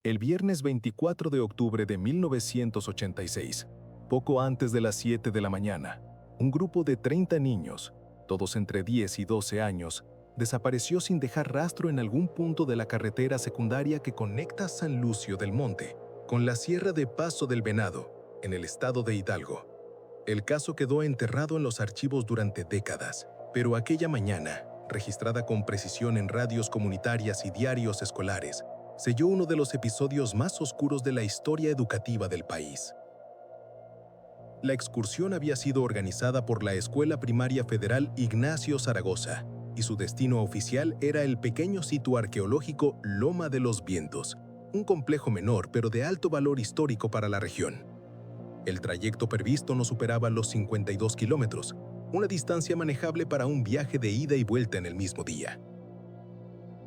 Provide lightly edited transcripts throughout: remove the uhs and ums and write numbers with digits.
El viernes 24 de octubre de 1986, poco antes de las 7 de la mañana, un grupo de 30 niños, todos entre 10 y 12 años, desapareció sin dejar rastro en algún punto de la carretera secundaria que conecta San Lucio del Monte con la Sierra de Paso del Venado, en el estado de Hidalgo. El caso quedó enterrado en los archivos durante décadas, pero aquella mañana, registrada con precisión en radios comunitarias y diarios escolares, selló uno de los episodios más oscuros de la historia educativa del país. La excursión había sido organizada por la Escuela Primaria Federal Ignacio Zaragoza, y su destino oficial era el pequeño sitio arqueológico Loma de los Vientos, un complejo menor pero de alto valor histórico para la región. El trayecto previsto no superaba los 52 kilómetros, una distancia manejable para un viaje de ida y vuelta en el mismo día.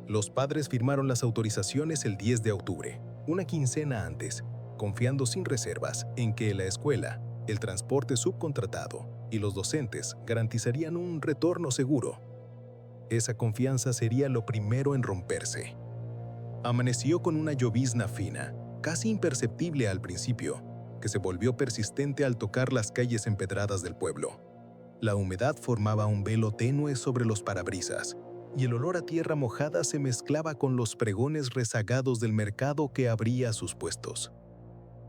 Los padres firmaron las autorizaciones el 10 de octubre, una quincena antes, confiando sin reservas en que la escuela, el transporte subcontratado y los docentes garantizarían un retorno seguro. Esa confianza sería lo primero en romperse. Amaneció con una llovizna fina, casi imperceptible al principio, que se volvió persistente al tocar las calles empedradas del pueblo. La humedad formaba un velo tenue sobre los parabrisas, y el olor a tierra mojada se mezclaba con los pregones rezagados del mercado que abría sus puestos.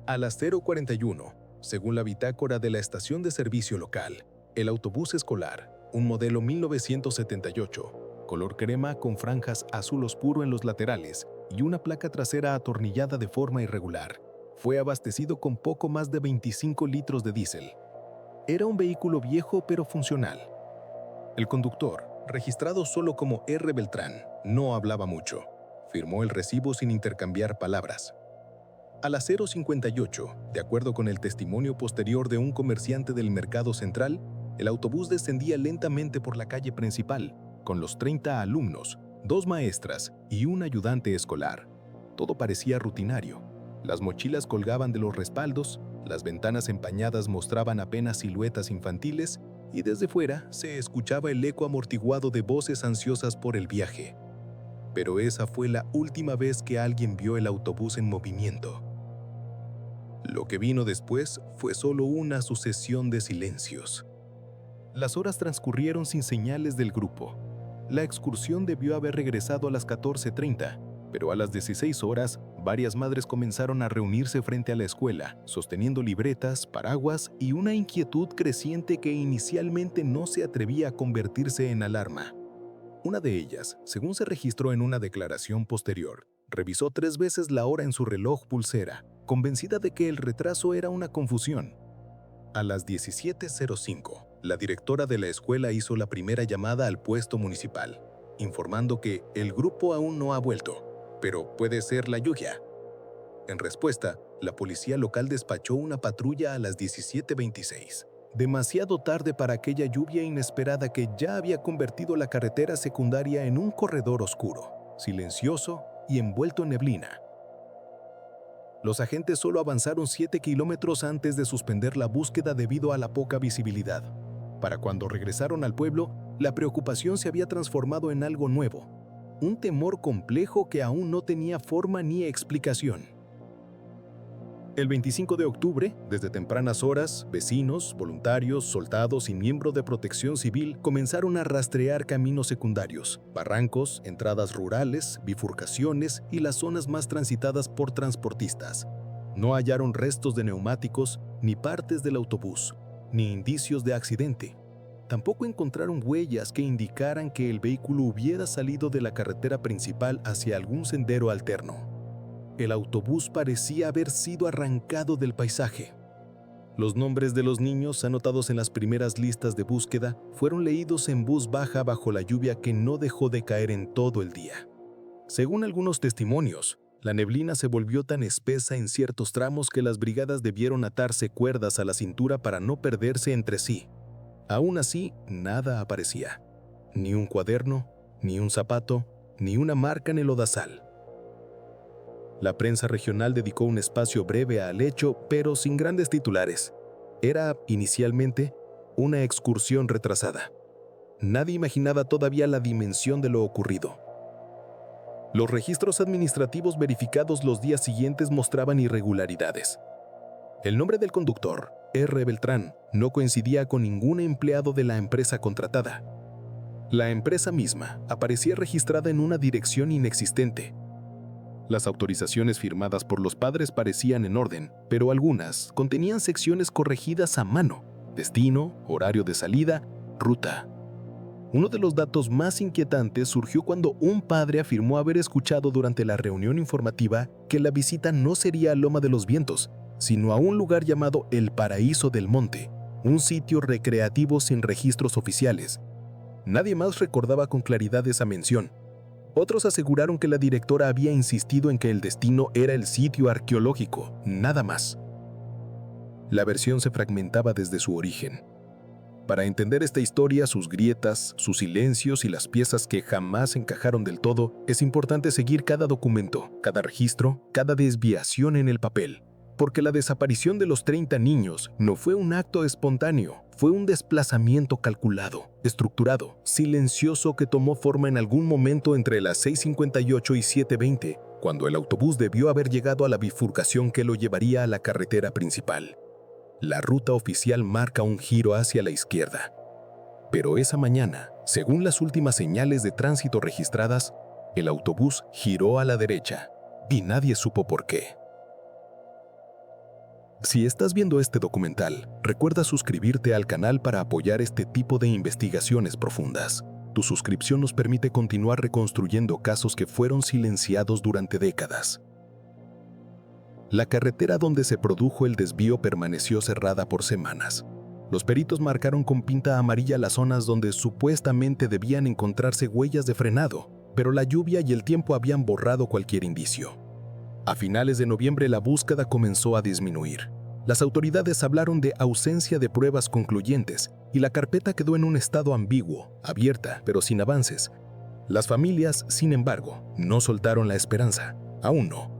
A las 0:41, según la bitácora de la estación de servicio local, el autobús escolar, un modelo 1978, color crema con franjas azul oscuro en los laterales y una placa trasera atornillada de forma irregular, fue abastecido con poco más de 25 litros de diésel. Era un vehículo viejo pero funcional. El conductor, registrado solo como R. Beltrán, no hablaba mucho. Firmó el recibo sin intercambiar palabras. A las 0:58, de acuerdo con el testimonio posterior de un comerciante del mercado central, el autobús descendía lentamente por la calle principal, con los 30 alumnos, 2 maestras y un ayudante escolar. Todo parecía rutinario. Las mochilas colgaban de los respaldos, las ventanas empañadas mostraban apenas siluetas infantiles y desde fuera se escuchaba el eco amortiguado de voces ansiosas por el viaje. Pero esa fue la última vez que alguien vio el autobús en movimiento. Lo que vino después fue solo una sucesión de silencios. Las horas transcurrieron sin señales del grupo. La excursión debió haber regresado a las 14:30, pero a las 16 horas, varias madres comenzaron a reunirse frente a la escuela, sosteniendo libretas, paraguas y una inquietud creciente que inicialmente no se atrevía a convertirse en alarma. Una de ellas, según se registró en una declaración posterior, revisó 3 veces la hora en su reloj pulsera, convencida de que el retraso era una confusión. A las 17:05, la directora de la escuela hizo la primera llamada al puesto municipal, informando que el grupo aún no ha vuelto, pero puede ser la lluvia. En respuesta, la policía local despachó una patrulla a las 17:26. Demasiado tarde para aquella lluvia inesperada que ya había convertido la carretera secundaria en un corredor oscuro, silencioso y envuelto en neblina. Los agentes solo avanzaron 7 kilómetros antes de suspender la búsqueda debido a la poca visibilidad. Para cuando regresaron al pueblo, la preocupación se había transformado en algo nuevo, un temor complejo que aún no tenía forma ni explicación. El 25 de octubre, desde tempranas horas, vecinos, voluntarios, soldados y miembros de protección civil comenzaron a rastrear caminos secundarios, barrancos, entradas rurales, bifurcaciones y las zonas más transitadas por transportistas. No hallaron restos de neumáticos, ni partes del autobús, ni indicios de accidente. Tampoco encontraron huellas que indicaran que el vehículo hubiera salido de la carretera principal hacia algún sendero alterno. El autobús parecía haber sido arrancado del paisaje. Los nombres de los niños anotados en las primeras listas de búsqueda fueron leídos en voz baja bajo la lluvia que no dejó de caer en todo el día. Según algunos testimonios, la neblina se volvió tan espesa en ciertos tramos que las brigadas debieron atarse cuerdas a la cintura para no perderse entre sí. Aún así, nada aparecía. Ni un cuaderno, ni un zapato, ni una marca en el lodazal. La prensa regional dedicó un espacio breve al hecho, pero sin grandes titulares. Era, inicialmente, una excursión retrasada. Nadie imaginaba todavía la dimensión de lo ocurrido. Los registros administrativos verificados los días siguientes mostraban irregularidades. El nombre del conductor, R. Beltrán, no coincidía con ningún empleado de la empresa contratada. La empresa misma aparecía registrada en una dirección inexistente. Las autorizaciones firmadas por los padres parecían en orden, pero algunas contenían secciones corregidas a mano: destino, horario de salida, ruta. Uno de los datos más inquietantes surgió cuando un padre afirmó haber escuchado durante la reunión informativa que la visita no sería a Loma de los Vientos, sino a un lugar llamado El Paraíso del Monte, un sitio recreativo sin registros oficiales. Nadie más recordaba con claridad esa mención. Otros aseguraron que la directora había insistido en que el destino era el sitio arqueológico, nada más. La versión se fragmentaba desde su origen. Para entender esta historia, sus grietas, sus silencios y las piezas que jamás encajaron del todo, es importante seguir cada documento, cada registro, cada desviación en el papel. Porque la desaparición de los 30 niños no fue un acto espontáneo, fue un desplazamiento calculado, estructurado, silencioso que tomó forma en algún momento entre las 6:58 y 7:20, cuando el autobús debió haber llegado a la bifurcación que lo llevaría a la carretera principal. La ruta oficial marca un giro hacia la izquierda. Pero esa mañana, según las últimas señales de tránsito registradas, el autobús giró a la derecha y nadie supo por qué. Si estás viendo este documental, recuerda suscribirte al canal para apoyar este tipo de investigaciones profundas. Tu suscripción nos permite continuar reconstruyendo casos que fueron silenciados durante décadas. La carretera donde se produjo el desvío permaneció cerrada por semanas. Los peritos marcaron con pinta amarilla las zonas donde supuestamente debían encontrarse huellas de frenado, pero la lluvia y el tiempo habían borrado cualquier indicio. A finales de noviembre la búsqueda comenzó a disminuir. Las autoridades hablaron de ausencia de pruebas concluyentes y la carpeta quedó en un estado ambiguo, abierta, pero sin avances. Las familias, sin embargo, no soltaron la esperanza, aún no.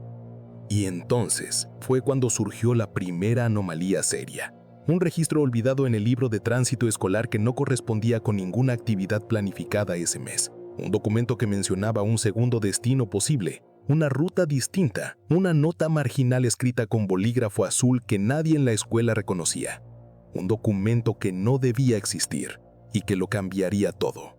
Y entonces fue cuando surgió la primera anomalía seria. Un registro olvidado en el libro de tránsito escolar que no correspondía con ninguna actividad planificada ese mes. Un documento que mencionaba un segundo destino posible, una ruta distinta, una nota marginal escrita con bolígrafo azul que nadie en la escuela reconocía. Un documento que no debía existir y que lo cambiaría todo.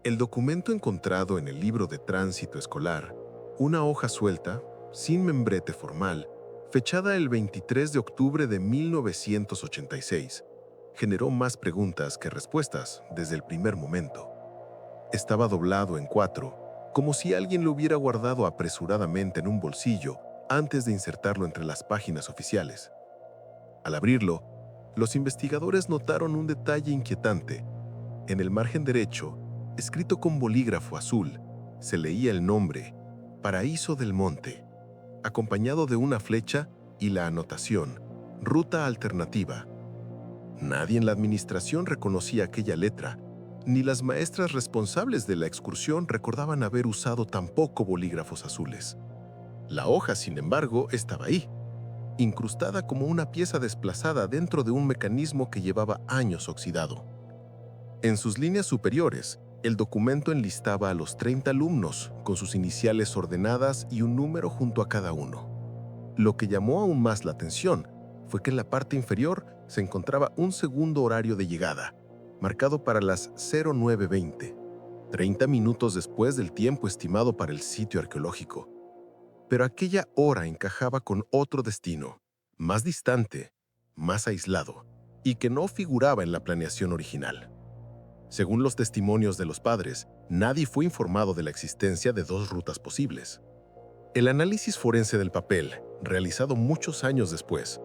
El documento encontrado en el libro de tránsito escolar, una hoja suelta, sin membrete formal, fechada el 23 de octubre de 1986, generó más preguntas que respuestas desde el primer momento. Estaba doblado en 4, como si alguien lo hubiera guardado apresuradamente en un bolsillo antes de insertarlo entre las páginas oficiales. Al abrirlo, los investigadores notaron un detalle inquietante. En el margen derecho, escrito con bolígrafo azul, se leía el nombre Paraíso del Monte, acompañado de una flecha y la anotación Ruta Alternativa. Nadie en la administración reconocía aquella letra, ni las maestras responsables de la excursión recordaban haber usado tampoco bolígrafos azules. La hoja, sin embargo, estaba ahí, incrustada como una pieza desplazada dentro de un mecanismo que llevaba años oxidado. En sus líneas superiores, el documento enlistaba a los 30 alumnos, con sus iniciales ordenadas y un número junto a cada uno. Lo que llamó aún más la atención fue que en la parte inferior se encontraba un segundo horario de llegada, marcado para las 09:20, 30 minutos después del tiempo estimado para el sitio arqueológico. Pero aquella hora encajaba con otro destino, más distante, más aislado, y que no figuraba en la planeación original. Según los testimonios de los padres, nadie fue informado de la existencia de dos rutas posibles. El análisis forense del papel, realizado muchos años después,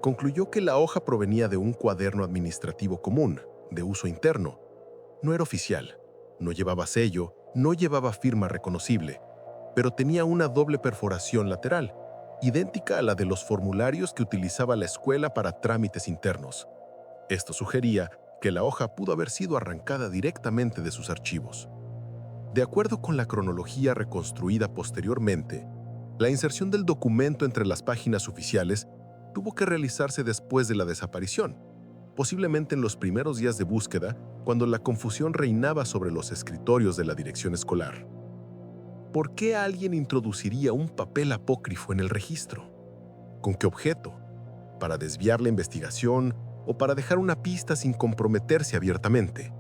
concluyó que la hoja provenía de un cuaderno administrativo común, de uso interno. No era oficial, no llevaba sello, no llevaba firma reconocible, pero tenía una doble perforación lateral, idéntica a la de los formularios que utilizaba la escuela para trámites internos. Esto sugería que la hoja pudo haber sido arrancada directamente de sus archivos. De acuerdo con la cronología reconstruida posteriormente, la inserción del documento entre las páginas oficiales tuvo que realizarse después de la desaparición, posiblemente en los primeros días de búsqueda, cuando la confusión reinaba sobre los escritorios de la dirección escolar. ¿Por qué alguien introduciría un papel apócrifo en el registro? ¿Con qué objeto? ¿Para desviar la investigación o para dejar una pista sin comprometerse abiertamente?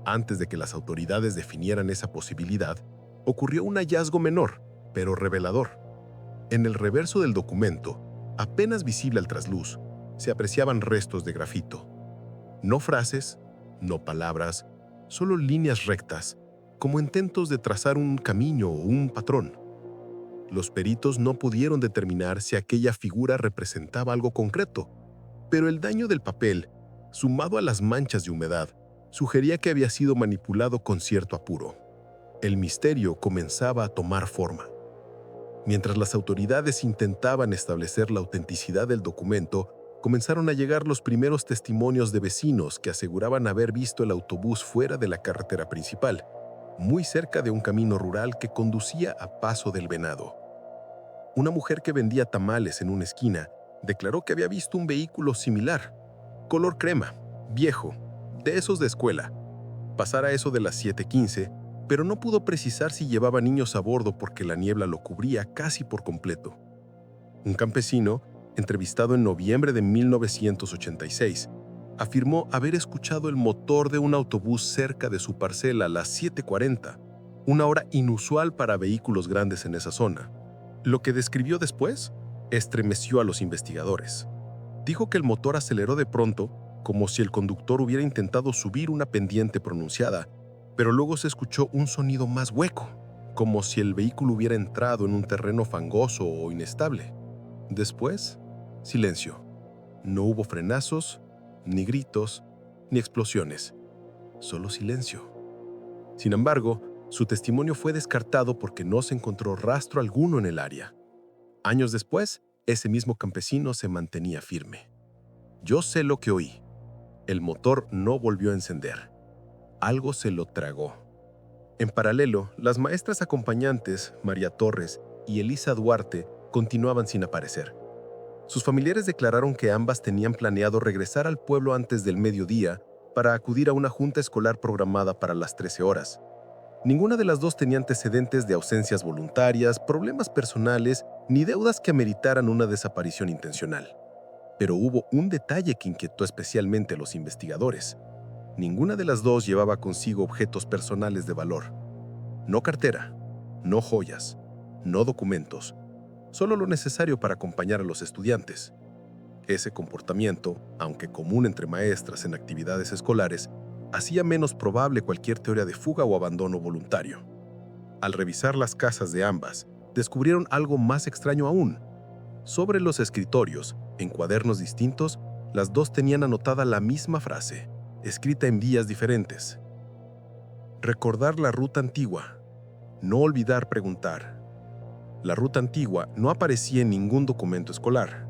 Antes de que las autoridades definieran esa posibilidad, ocurrió un hallazgo menor, pero revelador. En el reverso del documento, apenas visible al trasluz, se apreciaban restos de grafito. No frases, no palabras, solo líneas rectas, como intentos de trazar un camino o un patrón. Los peritos no pudieron determinar si aquella figura representaba algo concreto, pero el daño del papel, sumado a las manchas de humedad, sugería que había sido manipulado con cierto apuro. El misterio comenzaba a tomar forma. Mientras las autoridades intentaban establecer la autenticidad del documento, comenzaron a llegar los primeros testimonios de vecinos que aseguraban haber visto el autobús fuera de la carretera principal, muy cerca de un camino rural que conducía a Paso del Venado. Una mujer que vendía tamales en una esquina declaró que había visto un vehículo similar, color crema, viejo, de esos de escuela, pasar a eso de las 7:15, pero no pudo precisar si llevaba niños a bordo porque la niebla lo cubría casi por completo. Un campesino, entrevistado en noviembre de 1986, afirmó haber escuchado el motor de un autobús cerca de su parcela a las 7:40, una hora inusual para vehículos grandes en esa zona. Lo que describió después estremeció a los investigadores. Dijo que el motor aceleró de pronto, como si el conductor hubiera intentado subir una pendiente pronunciada, pero luego se escuchó un sonido más hueco, como si el vehículo hubiera entrado en un terreno fangoso o inestable. Después, silencio. No hubo frenazos, ni gritos, ni explosiones. Solo silencio. Sin embargo, su testimonio fue descartado porque no se encontró rastro alguno en el área. Años después, ese mismo campesino se mantenía firme. Yo sé lo que oí. El motor no volvió a encender. Algo se lo tragó. En paralelo, las maestras acompañantes, María Torres y Elisa Duarte, continuaban sin aparecer. Sus familiares declararon que ambas tenían planeado regresar al pueblo antes del mediodía para acudir a una junta escolar programada para las 13 horas. Ninguna de las dos tenía antecedentes de ausencias voluntarias, problemas personales ni deudas que ameritaran una desaparición intencional. Pero hubo un detalle que inquietó especialmente a los investigadores. Ninguna de las dos llevaba consigo objetos personales de valor. No cartera, no joyas, no documentos, solo lo necesario para acompañar a los estudiantes. Ese comportamiento, aunque común entre maestras en actividades escolares, hacía menos probable cualquier teoría de fuga o abandono voluntario. Al revisar las casas de ambas, descubrieron algo más extraño aún. Sobre los escritorios, en cuadernos distintos, las dos tenían anotada la misma frase, escrita en días diferentes. Recordar la ruta antigua. No olvidar preguntar. La ruta antigua no aparecía en ningún documento escolar.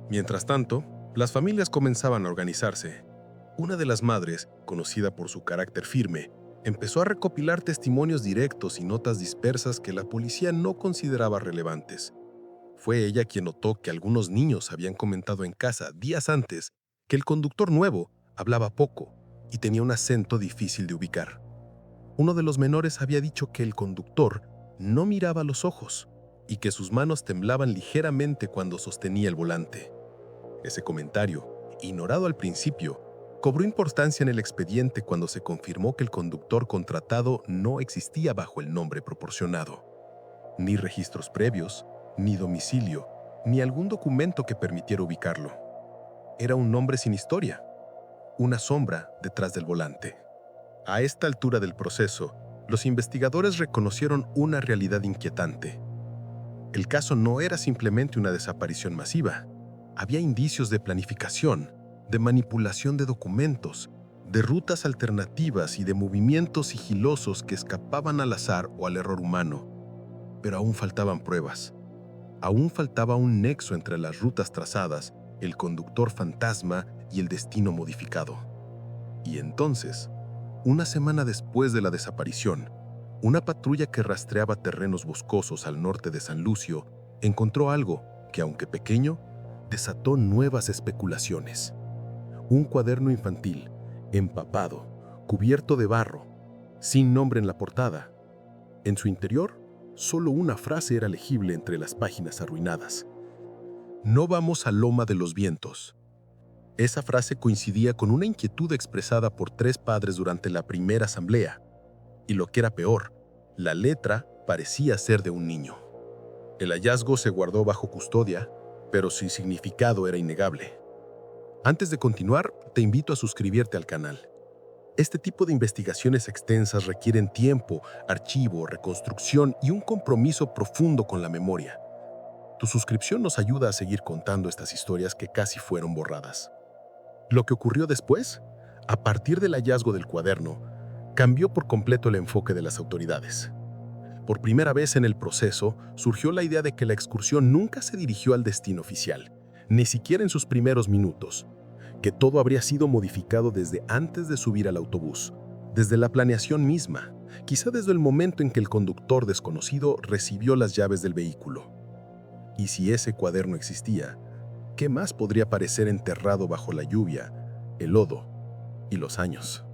Mientras tanto, las familias comenzaban a organizarse. Una de las madres, conocida por su carácter firme, empezó a recopilar testimonios directos y notas dispersas que la policía no consideraba relevantes. Fue ella quien notó que algunos niños habían comentado en casa días antes que el conductor nuevo hablaba poco y tenía un acento difícil de ubicar. Uno de los menores había dicho que el conductor no miraba a los ojos y que sus manos temblaban ligeramente cuando sostenía el volante. Ese comentario, ignorado al principio, cobró importancia en el expediente cuando se confirmó que el conductor contratado no existía bajo el nombre proporcionado. Ni registros previos, ni domicilio, ni algún documento que permitiera ubicarlo. Era un nombre sin historia, una sombra detrás del volante. A esta altura del proceso, los investigadores reconocieron una realidad inquietante. El caso no era simplemente una desaparición masiva. Había indicios de planificación, de manipulación de documentos, de rutas alternativas y de movimientos sigilosos que escapaban al azar o al error humano. Pero aún faltaban pruebas. Aún faltaba un nexo entre las rutas trazadas, el conductor fantasma y el destino modificado. Y entonces, una semana después de la desaparición, una patrulla que rastreaba terrenos boscosos al norte de San Lucio encontró algo que, aunque pequeño, desató nuevas especulaciones. Un cuaderno infantil, empapado, cubierto de barro, sin nombre en la portada. En su interior, solo una frase era legible entre las páginas arruinadas. No vamos a Loma de los Vientos. Esa frase coincidía con una inquietud expresada por 3 padres durante la primera asamblea. Y lo que era peor, la letra parecía ser de un niño. El hallazgo se guardó bajo custodia, pero su significado era innegable. Antes de continuar, te invito a suscribirte al canal. Este tipo de investigaciones extensas requieren tiempo, archivo, reconstrucción y un compromiso profundo con la memoria. Tu suscripción nos ayuda a seguir contando estas historias que casi fueron borradas. Lo que ocurrió después, a partir del hallazgo del cuaderno, cambió por completo el enfoque de las autoridades. Por primera vez en el proceso, surgió la idea de que la excursión nunca se dirigió al destino oficial, ni siquiera en sus primeros minutos, que todo habría sido modificado desde antes de subir al autobús, desde la planeación misma, quizá desde el momento en que el conductor desconocido recibió las llaves del vehículo. Y si ese cuaderno existía, ¿qué más podría parecer enterrado bajo la lluvia, el lodo y los años?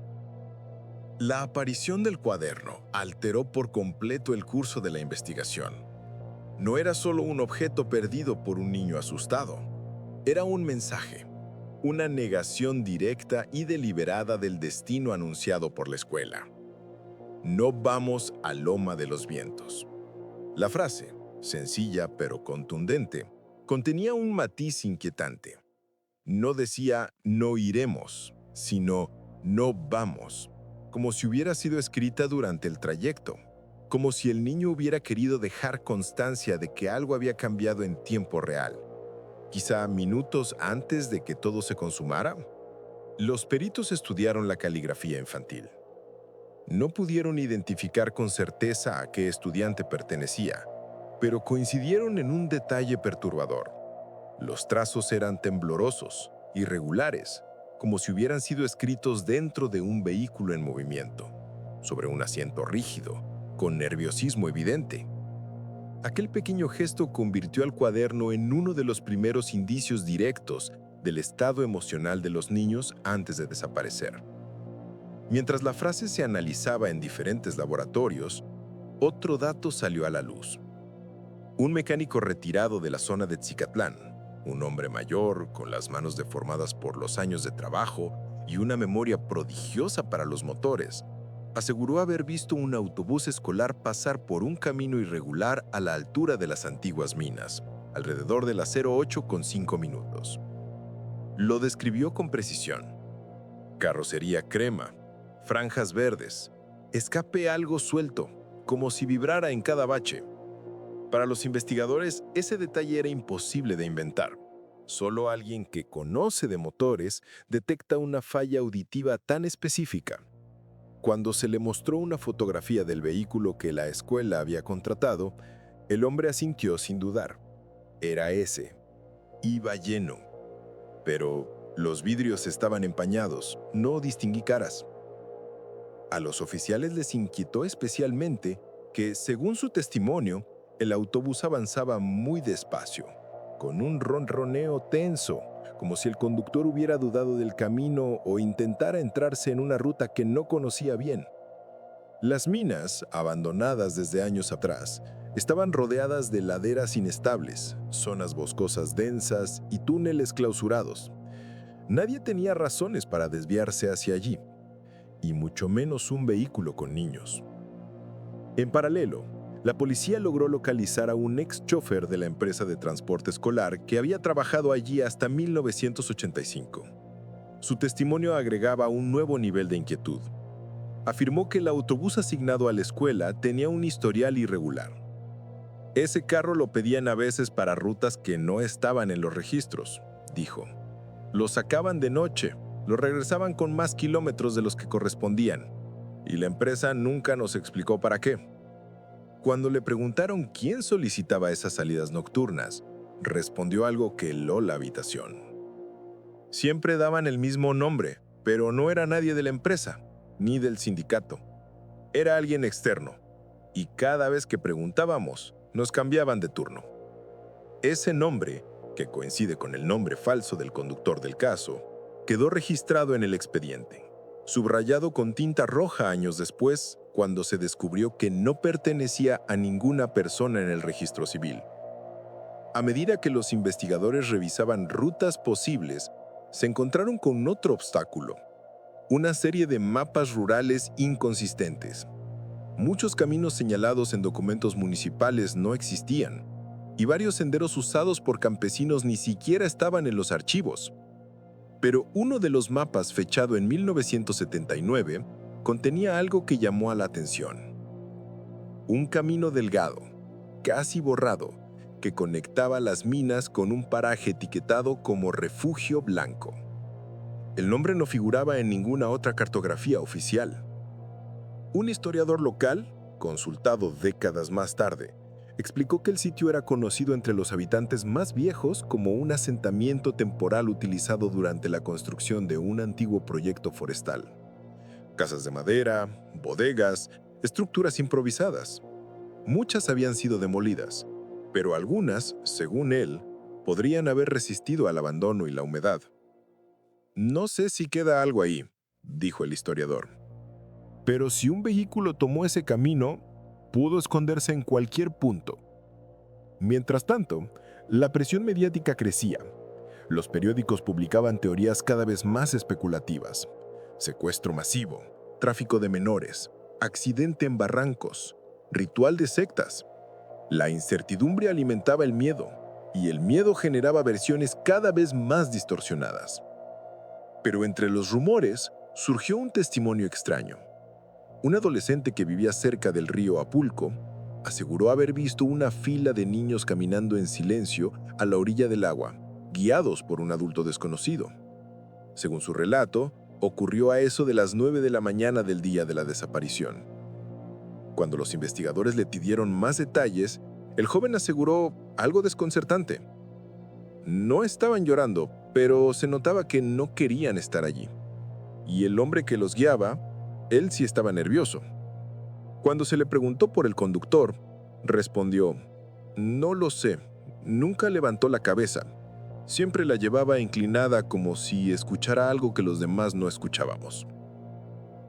La aparición del cuaderno alteró por completo el curso de la investigación. No era solo un objeto perdido por un niño asustado, era un mensaje, una negación directa y deliberada del destino anunciado por la escuela. No vamos a Loma de los Vientos. La frase, sencilla pero contundente, contenía un matiz inquietante. No decía no iremos, sino no vamos, como si hubiera sido escrita durante el trayecto, como si el niño hubiera querido dejar constancia de que algo había cambiado en tiempo real. Quizá minutos antes de que todo se consumara. Los peritos estudiaron la caligrafía infantil. No pudieron identificar con certeza a qué estudiante pertenecía, pero coincidieron en un detalle perturbador. Los trazos eran temblorosos, irregulares, como si hubieran sido escritos dentro de un vehículo en movimiento, sobre un asiento rígido, con nerviosismo evidente. Aquel pequeño gesto convirtió al cuaderno en uno de los primeros indicios directos del estado emocional de los niños antes de desaparecer. Mientras la frase se analizaba en diferentes laboratorios, otro dato salió a la luz. Un mecánico retirado de la zona de Tzicatlán, un hombre mayor, con las manos deformadas por los años de trabajo y una memoria prodigiosa para los motores, aseguró haber visto un autobús escolar pasar por un camino irregular a la altura de las antiguas minas, alrededor de las 08:05. Lo describió con precisión. Carrocería crema, franjas verdes, escape algo suelto, como si vibrara en cada bache. Para los investigadores, ese detalle era imposible de inventar. Solo alguien que conoce de motores detecta una falla auditiva tan específica. Cuando se le mostró una fotografía del vehículo que la escuela había contratado, el hombre asintió sin dudar. Era ese. Iba lleno. Pero los vidrios estaban empañados, no distinguí caras. A los oficiales les inquietó especialmente que, según su testimonio, el autobús avanzaba muy despacio, con un ronroneo tenso, como si el conductor hubiera dudado del camino o intentara entrarse en una ruta que no conocía bien. Las minas, abandonadas desde años atrás, estaban rodeadas de laderas inestables, zonas boscosas densas y túneles clausurados. Nadie tenía razones para desviarse hacia allí, y mucho menos un vehículo con niños. En paralelo, la policía logró localizar a un ex chofer de la empresa de transporte escolar que había trabajado allí hasta 1985. Su testimonio agregaba un nuevo nivel de inquietud. Afirmó que el autobús asignado a la escuela tenía un historial irregular. Ese carro lo pedían a veces para rutas que no estaban en los registros, dijo. Lo sacaban de noche, lo regresaban con más kilómetros de los que correspondían, y la empresa nunca nos explicó para qué. Cuando le preguntaron quién solicitaba esas salidas nocturnas, respondió algo que heló la habitación. Siempre daban el mismo nombre, pero no era nadie de la empresa, ni del sindicato. Era alguien externo, y cada vez que preguntábamos, nos cambiaban de turno. Ese nombre, que coincide con el nombre falso del conductor del caso, quedó registrado en el expediente, subrayado con tinta roja años después cuando se descubrió que no pertenecía a ninguna persona en el registro civil. A medida que los investigadores revisaban rutas posibles, se encontraron con otro obstáculo: una serie de mapas rurales inconsistentes. Muchos caminos señalados en documentos municipales no existían, y varios senderos usados por campesinos ni siquiera estaban en los archivos. Pero uno de los mapas, fechado en 1979, contenía algo que llamó a la atención. Un camino delgado, casi borrado, que conectaba las minas con un paraje etiquetado como Refugio Blanco. El nombre no figuraba en ninguna otra cartografía oficial. Un historiador local, consultado décadas más tarde, explicó que el sitio era conocido entre los habitantes más viejos como un asentamiento temporal utilizado durante la construcción de un antiguo proyecto forestal. Casas de madera, bodegas, estructuras improvisadas. Muchas habían sido demolidas, pero algunas, según él, podrían haber resistido al abandono y la humedad. «No sé si queda algo ahí», dijo el historiador. «Pero si un vehículo tomó ese camino, pudo esconderse en cualquier punto». Mientras tanto, la presión mediática crecía. Los periódicos publicaban teorías cada vez más especulativas: secuestro masivo, tráfico de menores, accidente en barrancos, ritual de sectas. La incertidumbre alimentaba el miedo, y el miedo generaba versiones cada vez más distorsionadas. Pero entre los rumores surgió un testimonio extraño. Un adolescente que vivía cerca del río Apulco aseguró haber visto una fila de niños caminando en silencio a la orilla del agua, guiados por un adulto desconocido. Según su relato, ocurrió a eso de las 9 de la mañana del día de la desaparición. Cuando los investigadores le pidieron más detalles, el joven aseguró algo desconcertante. No estaban llorando, pero se notaba que no querían estar allí. Y el hombre que los guiaba, él sí estaba nervioso. Cuando se le preguntó por el conductor, respondió: «No lo sé, nunca levantó la cabeza. Siempre la llevaba inclinada como si escuchara algo que los demás no escuchábamos».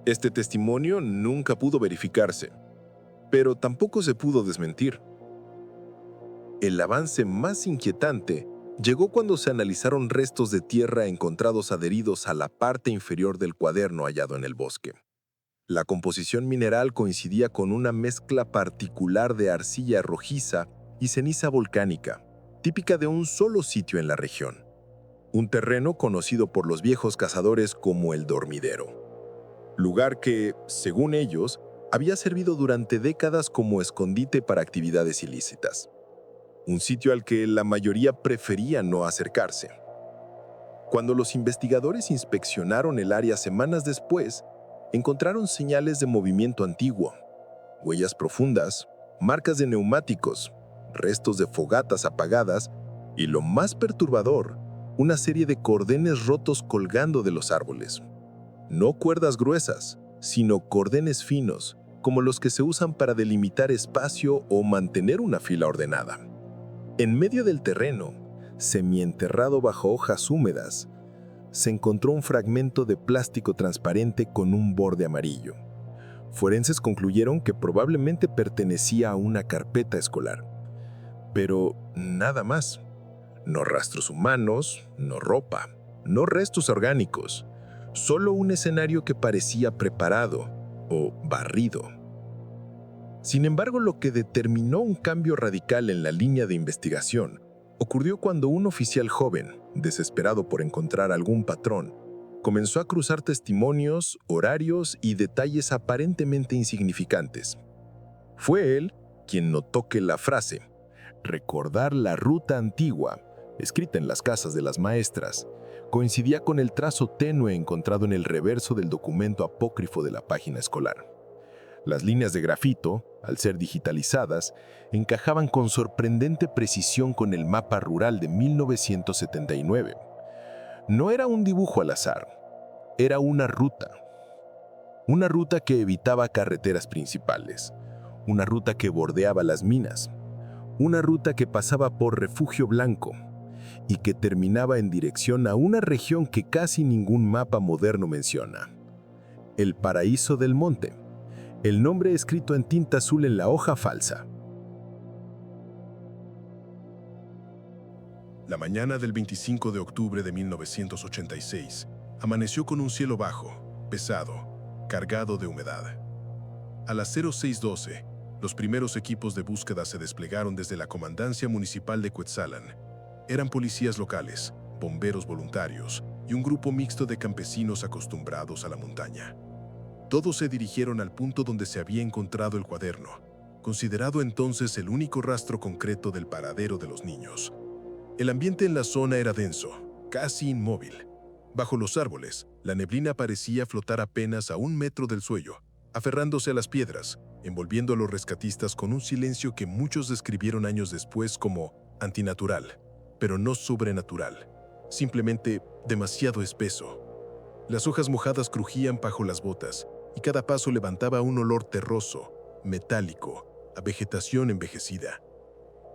Este testimonio nunca pudo verificarse, pero tampoco se pudo desmentir. El avance más inquietante llegó cuando se analizaron restos de tierra encontrados adheridos a la parte inferior del cuaderno hallado en el bosque. La composición mineral coincidía con una mezcla particular de arcilla rojiza y ceniza volcánica, típica de un solo sitio en la región. Un terreno conocido por los viejos cazadores como el Dormidero. Lugar que, según ellos, había servido durante décadas como escondite para actividades ilícitas. Un sitio al que la mayoría prefería no acercarse. Cuando los investigadores inspeccionaron el área semanas después, encontraron señales de movimiento antiguo, huellas profundas, marcas de neumáticos, restos de fogatas apagadas y, lo más perturbador, una serie de cordenes rotos colgando de los árboles. No cuerdas gruesas, sino cordenes finos, como los que se usan para delimitar espacio o mantener una fila ordenada. En medio del terreno, semienterrado bajo hojas húmedas, se encontró un fragmento de plástico transparente con un borde amarillo. Forenses concluyeron que probablemente pertenecía a una carpeta escolar. Pero nada más. No rastros humanos, no ropa, no restos orgánicos. Solo un escenario que parecía preparado o barrido. Sin embargo, lo que determinó un cambio radical en la línea de investigación ocurrió cuando un oficial joven, desesperado por encontrar algún patrón, comenzó a cruzar testimonios, horarios y detalles aparentemente insignificantes. Fue él quien notó que la frase «recordar la ruta antigua», escrita en las casas de las maestras, coincidía con el trazo tenue encontrado en el reverso del documento apócrifo de la página escolar. Las líneas de grafito, al ser digitalizadas, encajaban con sorprendente precisión con el mapa rural de 1979. No era un dibujo al azar, era una ruta. Una ruta que evitaba carreteras principales, una ruta que bordeaba las minas, una ruta que pasaba por Refugio Blanco y que terminaba en dirección a una región que casi ningún mapa moderno menciona: el Paraíso del Monte, el nombre escrito en tinta azul en la hoja falsa. La mañana del 25 de octubre de 1986 amaneció con un cielo bajo, pesado, cargado de humedad. A las 06:12, los primeros equipos de búsqueda se desplegaron desde la Comandancia Municipal de Cuetzalan. Eran policías locales, bomberos voluntarios y un grupo mixto de campesinos acostumbrados a la montaña. Todos se dirigieron al punto donde se había encontrado el cuaderno, considerado entonces el único rastro concreto del paradero de los niños. El ambiente en la zona era denso, casi inmóvil. Bajo los árboles, la neblina parecía flotar apenas a 1 metro del suelo, aferrándose a las piedras, envolviendo a los rescatistas con un silencio que muchos describieron años después como antinatural, pero no sobrenatural, simplemente demasiado espeso. Las hojas mojadas crujían bajo las botas y cada paso levantaba un olor terroso, metálico, a vegetación envejecida.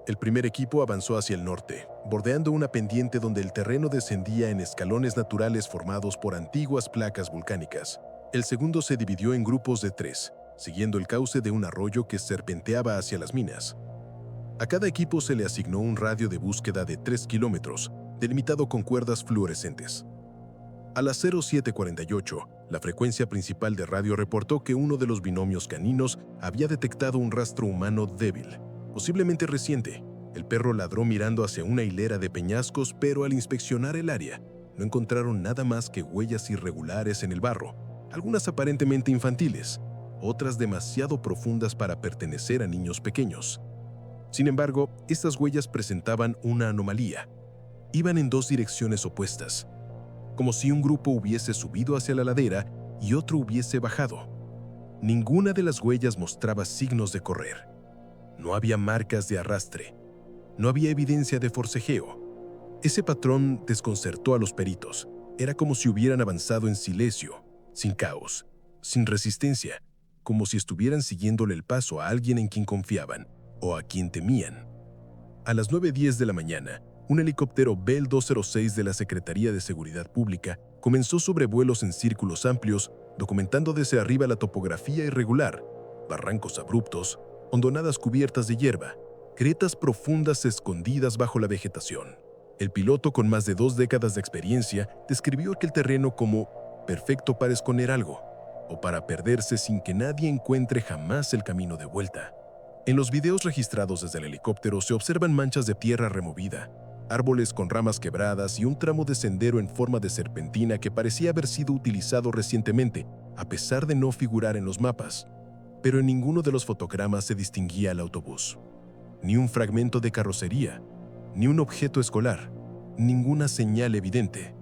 El primer equipo avanzó hacia el norte, bordeando una pendiente donde el terreno descendía en escalones naturales formados por antiguas placas volcánicas. El segundo se dividió en grupos de 3, siguiendo el cauce de un arroyo que serpenteaba hacia las minas. A cada equipo se le asignó un radio de búsqueda de 3 kilómetros, delimitado con cuerdas fluorescentes. A las 07:48, la frecuencia principal de radio reportó que uno de los binomios caninos había detectado un rastro humano débil, posiblemente reciente. El perro ladró mirando hacia una hilera de peñascos, pero al inspeccionar el área, no encontraron nada más que huellas irregulares en el barro, algunas aparentemente infantiles, otras demasiado profundas para pertenecer a niños pequeños. Sin embargo, estas huellas presentaban una anomalía. Iban en 2 direcciones opuestas, como si un grupo hubiese subido hacia la ladera y otro hubiese bajado. Ninguna de las huellas mostraba signos de correr. No había marcas de arrastre. No había evidencia de forcejeo. Ese patrón desconcertó a los peritos. Era como si hubieran avanzado en silencio, sin caos, sin resistencia, como si estuvieran siguiéndole el paso a alguien en quien confiaban o a quien temían. A las 9:10 de la mañana, un helicóptero Bell 206 de la Secretaría de Seguridad Pública comenzó sobrevuelos en círculos amplios, documentando desde arriba la topografía irregular, barrancos abruptos, hondonadas cubiertas de hierba, grietas profundas escondidas bajo la vegetación. El piloto, con más de 2 décadas de experiencia, describió aquel terreno como perfecto para esconder algo o para perderse sin que nadie encuentre jamás el camino de vuelta. En los videos registrados desde el helicóptero se observan manchas de tierra removida, árboles con ramas quebradas y un tramo de sendero en forma de serpentina que parecía haber sido utilizado recientemente, a pesar de no figurar en los mapas. Pero en ninguno de los fotogramas se distinguía el autobús. Ni un fragmento de carrocería, ni un objeto escolar, ninguna señal evidente.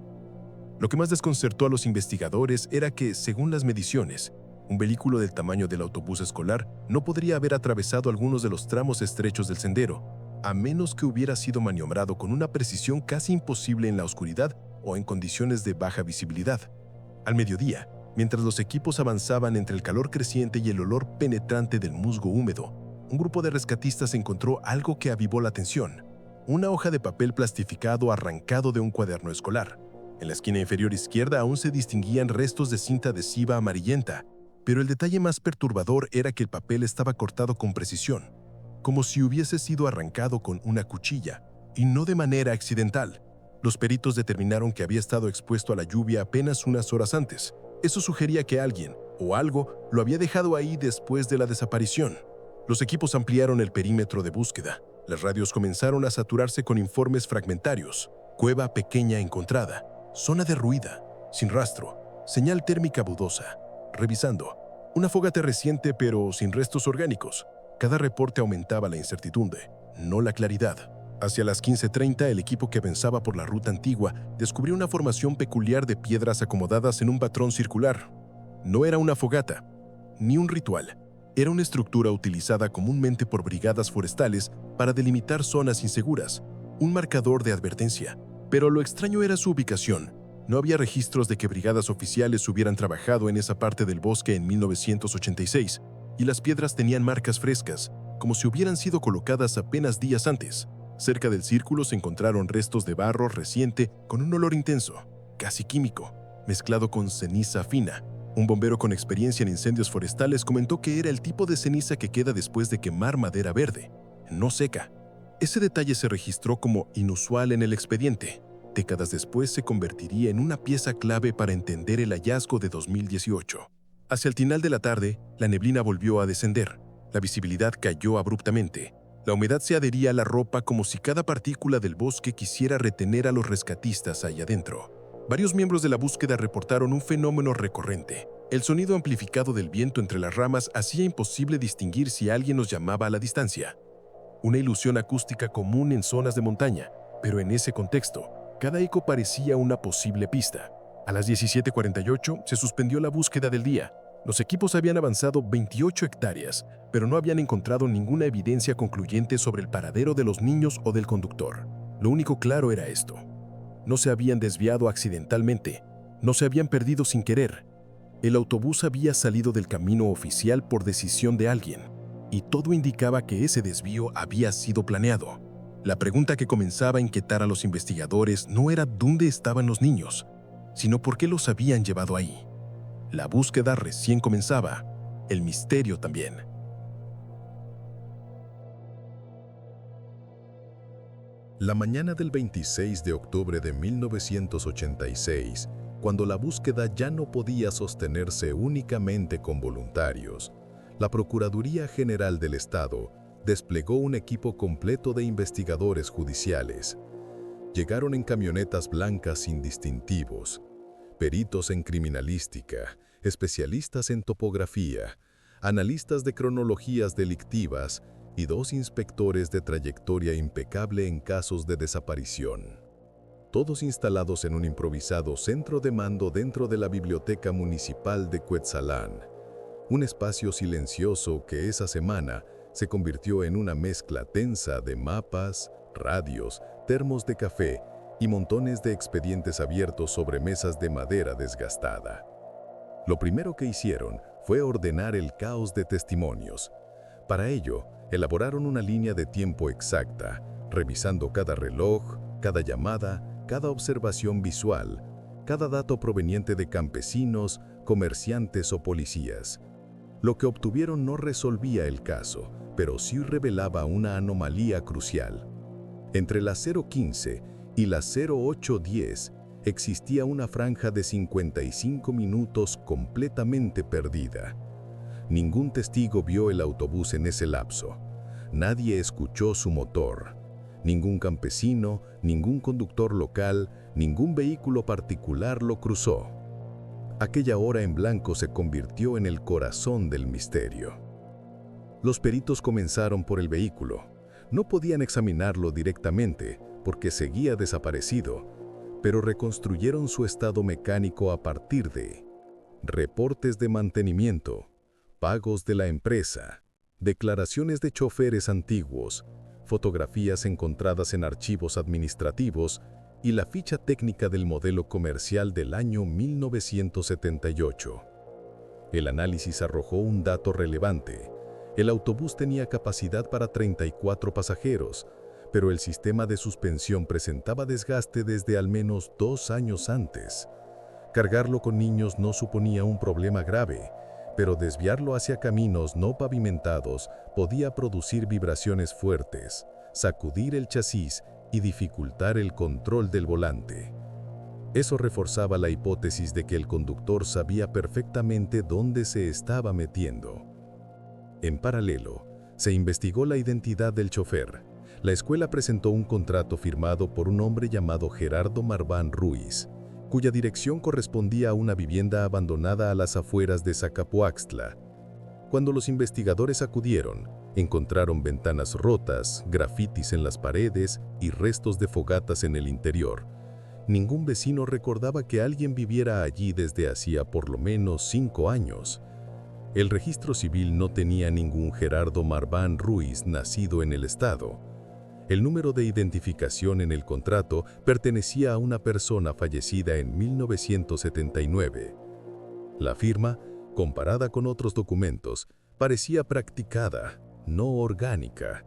Lo que más desconcertó a los investigadores era que, según las mediciones, un vehículo del tamaño del autobús escolar no podría haber atravesado algunos de los tramos estrechos del sendero, a menos que hubiera sido maniobrado con una precisión casi imposible en la oscuridad o en condiciones de baja visibilidad. Al mediodía, mientras los equipos avanzaban entre el calor creciente y el olor penetrante del musgo húmedo, un grupo de rescatistas encontró algo que avivó la atención: una hoja de papel plastificado arrancado de un cuaderno escolar. En la esquina inferior izquierda aún se distinguían restos de cinta adhesiva amarillenta, pero el detalle más perturbador era que el papel estaba cortado con precisión, como si hubiese sido arrancado con una cuchilla, y no de manera accidental. Los peritos determinaron que había estado expuesto a la lluvia apenas unas horas antes. Eso sugería que alguien o algo lo había dejado ahí después de la desaparición. Los equipos ampliaron el perímetro de búsqueda. Las radios comenzaron a saturarse con informes fragmentarios: cueva pequeña encontrada, zona derruida, sin rastro, señal térmica dudosa. Revisando, una fogata reciente pero sin restos orgánicos. Cada reporte aumentaba la incertidumbre, no la claridad. Hacia las 15:30, el equipo que avanzaba por la ruta antigua descubrió una formación peculiar de piedras acomodadas en un patrón circular. No era una fogata, ni un ritual. Era una estructura utilizada comúnmente por brigadas forestales para delimitar zonas inseguras, un marcador de advertencia. Pero lo extraño era su ubicación. No había registros de que brigadas oficiales hubieran trabajado en esa parte del bosque en 1986, y las piedras tenían marcas frescas, como si hubieran sido colocadas apenas días antes. Cerca del círculo se encontraron restos de barro reciente con un olor intenso, casi químico, mezclado con ceniza fina. Un bombero con experiencia en incendios forestales comentó que era el tipo de ceniza que queda después de quemar madera verde, no seca. Ese detalle se registró como inusual en el expediente. Décadas después se convertiría en una pieza clave para entender el hallazgo de 2018. Hacia el final de la tarde, la neblina volvió a descender. La visibilidad cayó abruptamente. La humedad se adhería a la ropa como si cada partícula del bosque quisiera retener a los rescatistas ahí adentro. Varios miembros de la búsqueda reportaron un fenómeno recurrente. El sonido amplificado del viento entre las ramas hacía imposible distinguir si alguien los llamaba a la distancia. Una ilusión acústica común en zonas de montaña, pero en ese contexto, cada eco parecía una posible pista. A las 17:48 se suspendió la búsqueda del día. Los equipos habían avanzado 28 hectáreas, pero no habían encontrado ninguna evidencia concluyente sobre el paradero de los niños o del conductor. Lo único claro era esto: no se habían desviado accidentalmente, no se habían perdido sin querer. El autobús había salido del camino oficial por decisión de alguien, y todo indicaba que ese desvío había sido planeado. La pregunta que comenzaba a inquietar a los investigadores no era dónde estaban los niños, sino por qué los habían llevado ahí. La búsqueda recién comenzaba, el misterio también. La mañana del 26 de octubre de 1986, cuando la búsqueda ya no podía sostenerse únicamente con voluntarios, la Procuraduría General del Estado desplegó un equipo completo de investigadores judiciales. Llegaron en camionetas blancas sin distintivos, peritos en criminalística, especialistas en topografía, analistas de cronologías delictivas y 2 inspectores de trayectoria impecable en casos de desaparición. Todos instalados en un improvisado centro de mando dentro de la Biblioteca Municipal de Cuetzalán, un espacio silencioso que esa semana se convirtió en una mezcla tensa de mapas, radios, termos de café y montones de expedientes abiertos sobre mesas de madera desgastada. Lo primero que hicieron fue ordenar el caos de testimonios. Para ello, elaboraron una línea de tiempo exacta, revisando cada reloj, cada llamada, cada observación visual, cada dato proveniente de campesinos, comerciantes o policías. Lo que obtuvieron no resolvía el caso, pero sí revelaba una anomalía crucial. Entre las 0:15 y las 08:10 existía una franja de 55 minutos completamente perdida. Ningún testigo vio el autobús en ese lapso. Nadie escuchó su motor. Ningún campesino, ningún conductor local, ningún vehículo particular lo cruzó. Aquella hora en blanco se convirtió en el corazón del misterio. Los peritos comenzaron por el vehículo. No podían examinarlo directamente porque seguía desaparecido, pero reconstruyeron su estado mecánico a partir de reportes de mantenimiento, pagos de la empresa, declaraciones de choferes antiguos, fotografías encontradas en archivos administrativos y la ficha técnica del modelo comercial del año 1978. El análisis arrojó un dato relevante. El autobús tenía capacidad para 34 pasajeros, pero el sistema de suspensión presentaba desgaste desde al menos 2 años antes. Cargarlo con niños no suponía un problema grave, pero desviarlo hacia caminos no pavimentados podía producir vibraciones fuertes, sacudir el chasis y dificultar el control del volante. Eso reforzaba la hipótesis de que el conductor sabía perfectamente dónde se estaba metiendo. En paralelo, se investigó la identidad del chofer. La escuela presentó un contrato firmado por un hombre llamado Gerardo Marván Ruiz, cuya dirección correspondía a una vivienda abandonada a las afueras de Zacapoaxtla. Cuando los investigadores acudieron, encontraron ventanas rotas, grafitis en las paredes y restos de fogatas en el interior. Ningún vecino recordaba que alguien viviera allí desde hacía por lo menos 5 años. El registro civil no tenía ningún Gerardo Marván Ruiz nacido en el estado. El número de identificación en el contrato pertenecía a una persona fallecida en 1979. La firma, comparada con otros documentos, parecía practicada, no orgánica.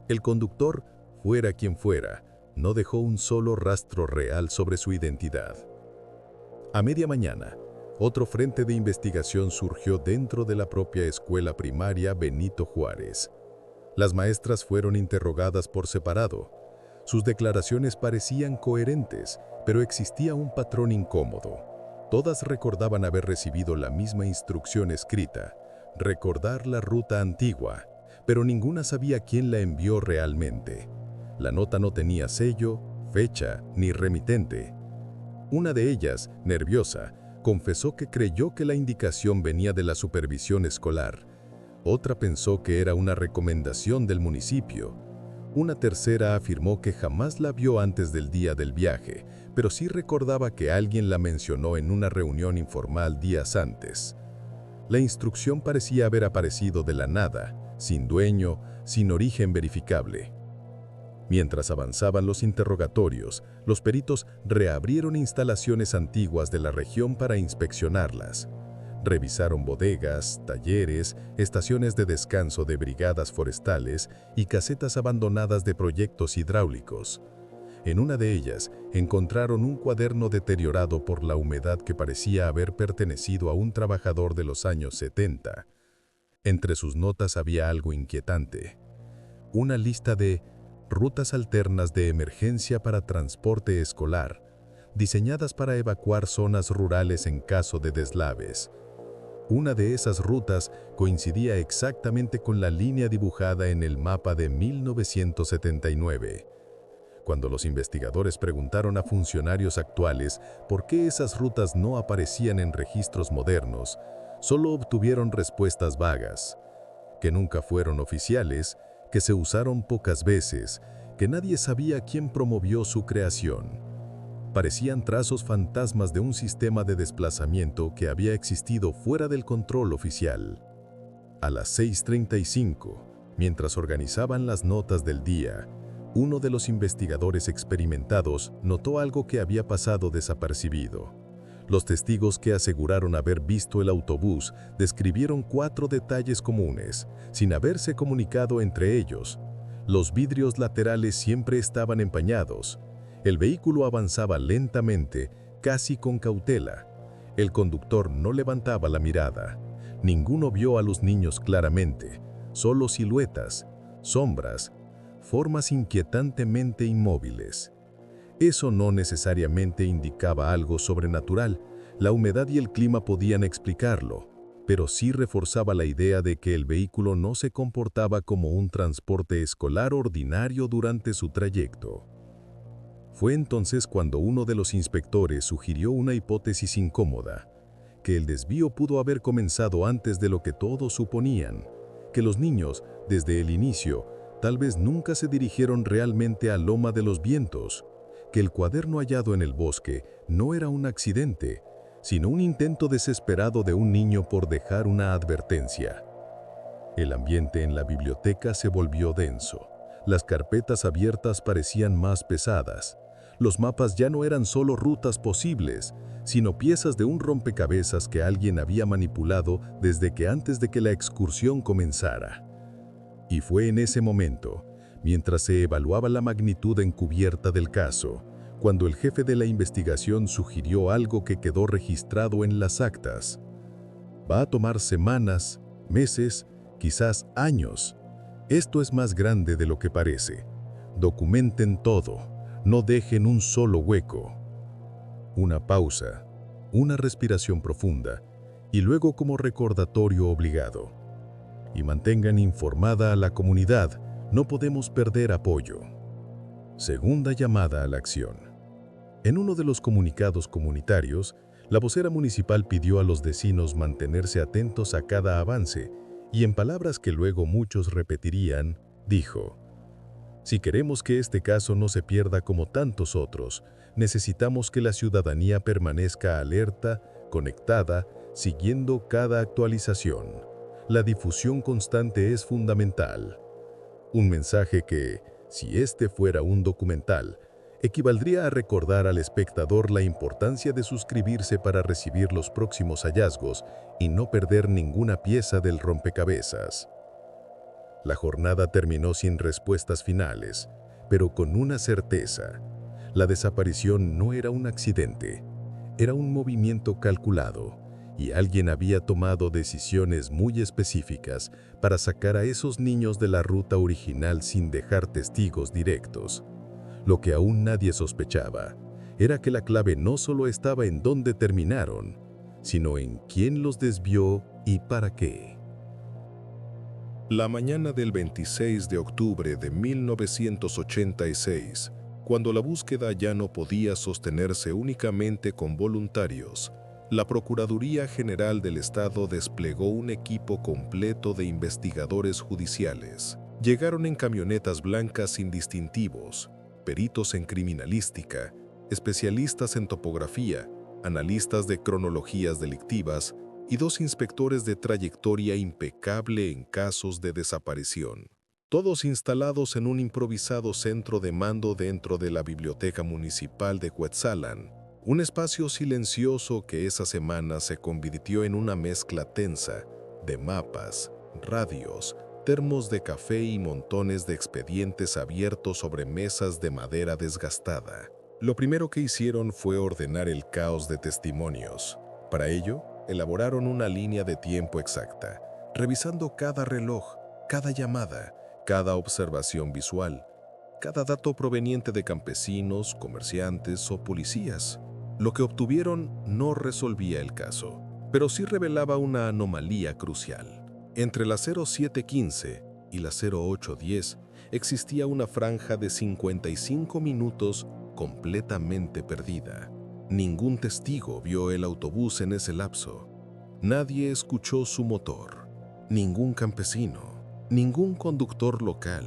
El conductor, fuera quien fuera, no dejó un solo rastro real sobre su identidad. A media mañana, Otro frente de investigación surgió dentro de la propia escuela primaria Benito Juárez. Las maestras fueron interrogadas por separado. Sus declaraciones parecían coherentes, pero existía un patrón incómodo. Todas recordaban haber recibido la misma instrucción escrita, recordar la ruta antigua, pero ninguna sabía quién la envió realmente. La nota no tenía sello, fecha ni remitente. Una de ellas, nerviosa, confesó que creyó que la indicación venía de la supervisión escolar. Otra pensó que era una recomendación del municipio. Una tercera afirmó que jamás la vio antes del día del viaje, pero sí recordaba que alguien la mencionó en una reunión informal días antes. La instrucción parecía haber aparecido de la nada, sin dueño, sin origen verificable. Mientras avanzaban los interrogatorios, los peritos reabrieron instalaciones antiguas de la región para inspeccionarlas. Revisaron bodegas, talleres, estaciones de descanso de brigadas forestales y casetas abandonadas de proyectos hidráulicos. En una de ellas, encontraron un cuaderno deteriorado por la humedad que parecía haber pertenecido a un trabajador de los años 70. Entre sus notas había algo inquietante. Una lista de rutas alternas de emergencia para transporte escolar, diseñadas para evacuar zonas rurales en caso de deslaves. Una de esas rutas coincidía exactamente con la línea dibujada en el mapa de 1979. Cuando los investigadores preguntaron a funcionarios actuales por qué esas rutas no aparecían en registros modernos, solo obtuvieron respuestas vagas, que nunca fueron oficiales, que se usaron pocas veces, que nadie sabía quién promovió su creación. Parecían trazos fantasmas de un sistema de desplazamiento que había existido fuera del control oficial. A las 6:35, mientras organizaban las notas del día, uno de los investigadores experimentados notó algo que había pasado desapercibido. Los testigos que aseguraron haber visto el autobús describieron 4 detalles comunes, sin haberse comunicado entre ellos. Los vidrios laterales siempre estaban empañados. El vehículo avanzaba lentamente, casi con cautela. El conductor no levantaba la mirada. Ninguno vio a los niños claramente, solo siluetas, sombras, formas inquietantemente inmóviles. Eso no necesariamente indicaba algo sobrenatural. La humedad y el clima podían explicarlo, pero sí reforzaba la idea de que el vehículo no se comportaba como un transporte escolar ordinario durante su trayecto. Fue entonces cuando uno de los inspectores sugirió una hipótesis incómoda, que el desvío pudo haber comenzado antes de lo que todos suponían, que los niños, desde el inicio, tal vez nunca se dirigieron realmente a Loma de los Vientos, que el cuaderno hallado en el bosque no era un accidente, sino un intento desesperado de un niño por dejar una advertencia. El ambiente en la biblioteca se volvió denso. Las carpetas abiertas parecían más pesadas. Los mapas ya no eran solo rutas posibles, sino piezas de un rompecabezas que alguien había manipulado desde que antes de que la excursión comenzara. Y fue en ese momento, mientras se evaluaba la magnitud encubierta del caso, cuando el jefe de la investigación sugirió algo que quedó registrado en las actas. Va a tomar semanas, meses, quizás años. Esto es más grande de lo que parece. Documenten todo, no dejen un solo hueco. Una pausa, una respiración profunda, y luego como recordatorio obligado. Y mantengan informada a la comunidad, no podemos perder apoyo. Segunda llamada a la acción. En uno de los comunicados comunitarios, la vocera municipal pidió a los vecinos mantenerse atentos a cada avance y en palabras que luego muchos repetirían, dijo: si queremos que este caso no se pierda como tantos otros, necesitamos que la ciudadanía permanezca alerta, conectada, siguiendo cada actualización. La difusión constante es fundamental. Un mensaje que, si este fuera un documental, equivaldría a recordar al espectador la importancia de suscribirse para recibir los próximos hallazgos y no perder ninguna pieza del rompecabezas. La jornada terminó sin respuestas finales, pero con una certeza. La desaparición no era un accidente, era un movimiento calculado, y alguien había tomado decisiones muy específicas para sacar a esos niños de la ruta original sin dejar testigos directos. Lo que aún nadie sospechaba era que la clave no solo estaba en dónde terminaron, sino en quién los desvió y para qué. La mañana del 26 de octubre de 1986, cuando la búsqueda ya no podía sostenerse únicamente con voluntarios, la Procuraduría General del Estado desplegó un equipo completo de investigadores judiciales. Llegaron en camionetas blancas sin distintivos, peritos en criminalística, especialistas en topografía, analistas de cronologías delictivas y 2 inspectores de trayectoria impecable en casos de desaparición. Todos instalados en un improvisado centro de mando dentro de la Biblioteca Municipal de Cuetzalan, un espacio silencioso que esa semana se convirtió en una mezcla tensa de mapas, radios, termos de café y montones de expedientes abiertos sobre mesas de madera desgastada. Lo primero que hicieron fue ordenar el caos de testimonios. Para ello, elaboraron una línea de tiempo exacta, revisando cada reloj, cada llamada, cada observación visual, cada dato proveniente de campesinos, comerciantes o policías. Lo que obtuvieron no resolvía el caso, pero sí revelaba una anomalía crucial. Entre la 0715 y la 0810 existía una franja de 55 minutos completamente perdida. Ningún testigo vio el autobús en ese lapso. Nadie escuchó su motor. Ningún campesino, ningún conductor local,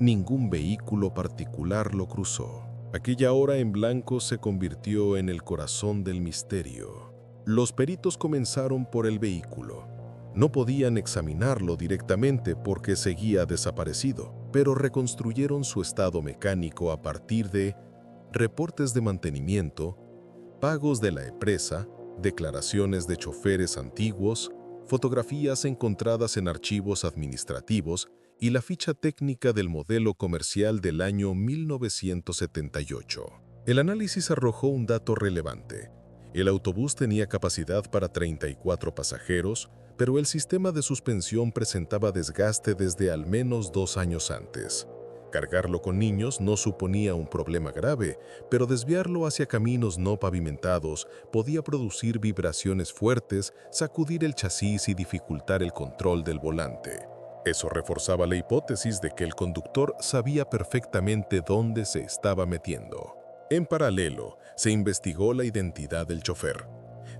ningún vehículo particular lo cruzó. Aquella hora en blanco se convirtió en el corazón del misterio. Los peritos comenzaron por el vehículo. No podían examinarlo directamente porque seguía desaparecido, pero reconstruyeron su estado mecánico a partir de reportes de mantenimiento, pagos de la empresa, declaraciones de choferes antiguos, fotografías encontradas en archivos administrativos y la ficha técnica del modelo comercial del año 1978. El análisis arrojó un dato relevante. El autobús tenía capacidad para 34 pasajeros, pero el sistema de suspensión presentaba desgaste desde al menos 2 años antes. Cargarlo con niños no suponía un problema grave, pero desviarlo hacia caminos no pavimentados podía producir vibraciones fuertes, sacudir el chasis y dificultar el control del volante. Eso reforzaba la hipótesis de que el conductor sabía perfectamente dónde se estaba metiendo. En paralelo, se investigó la identidad del chofer.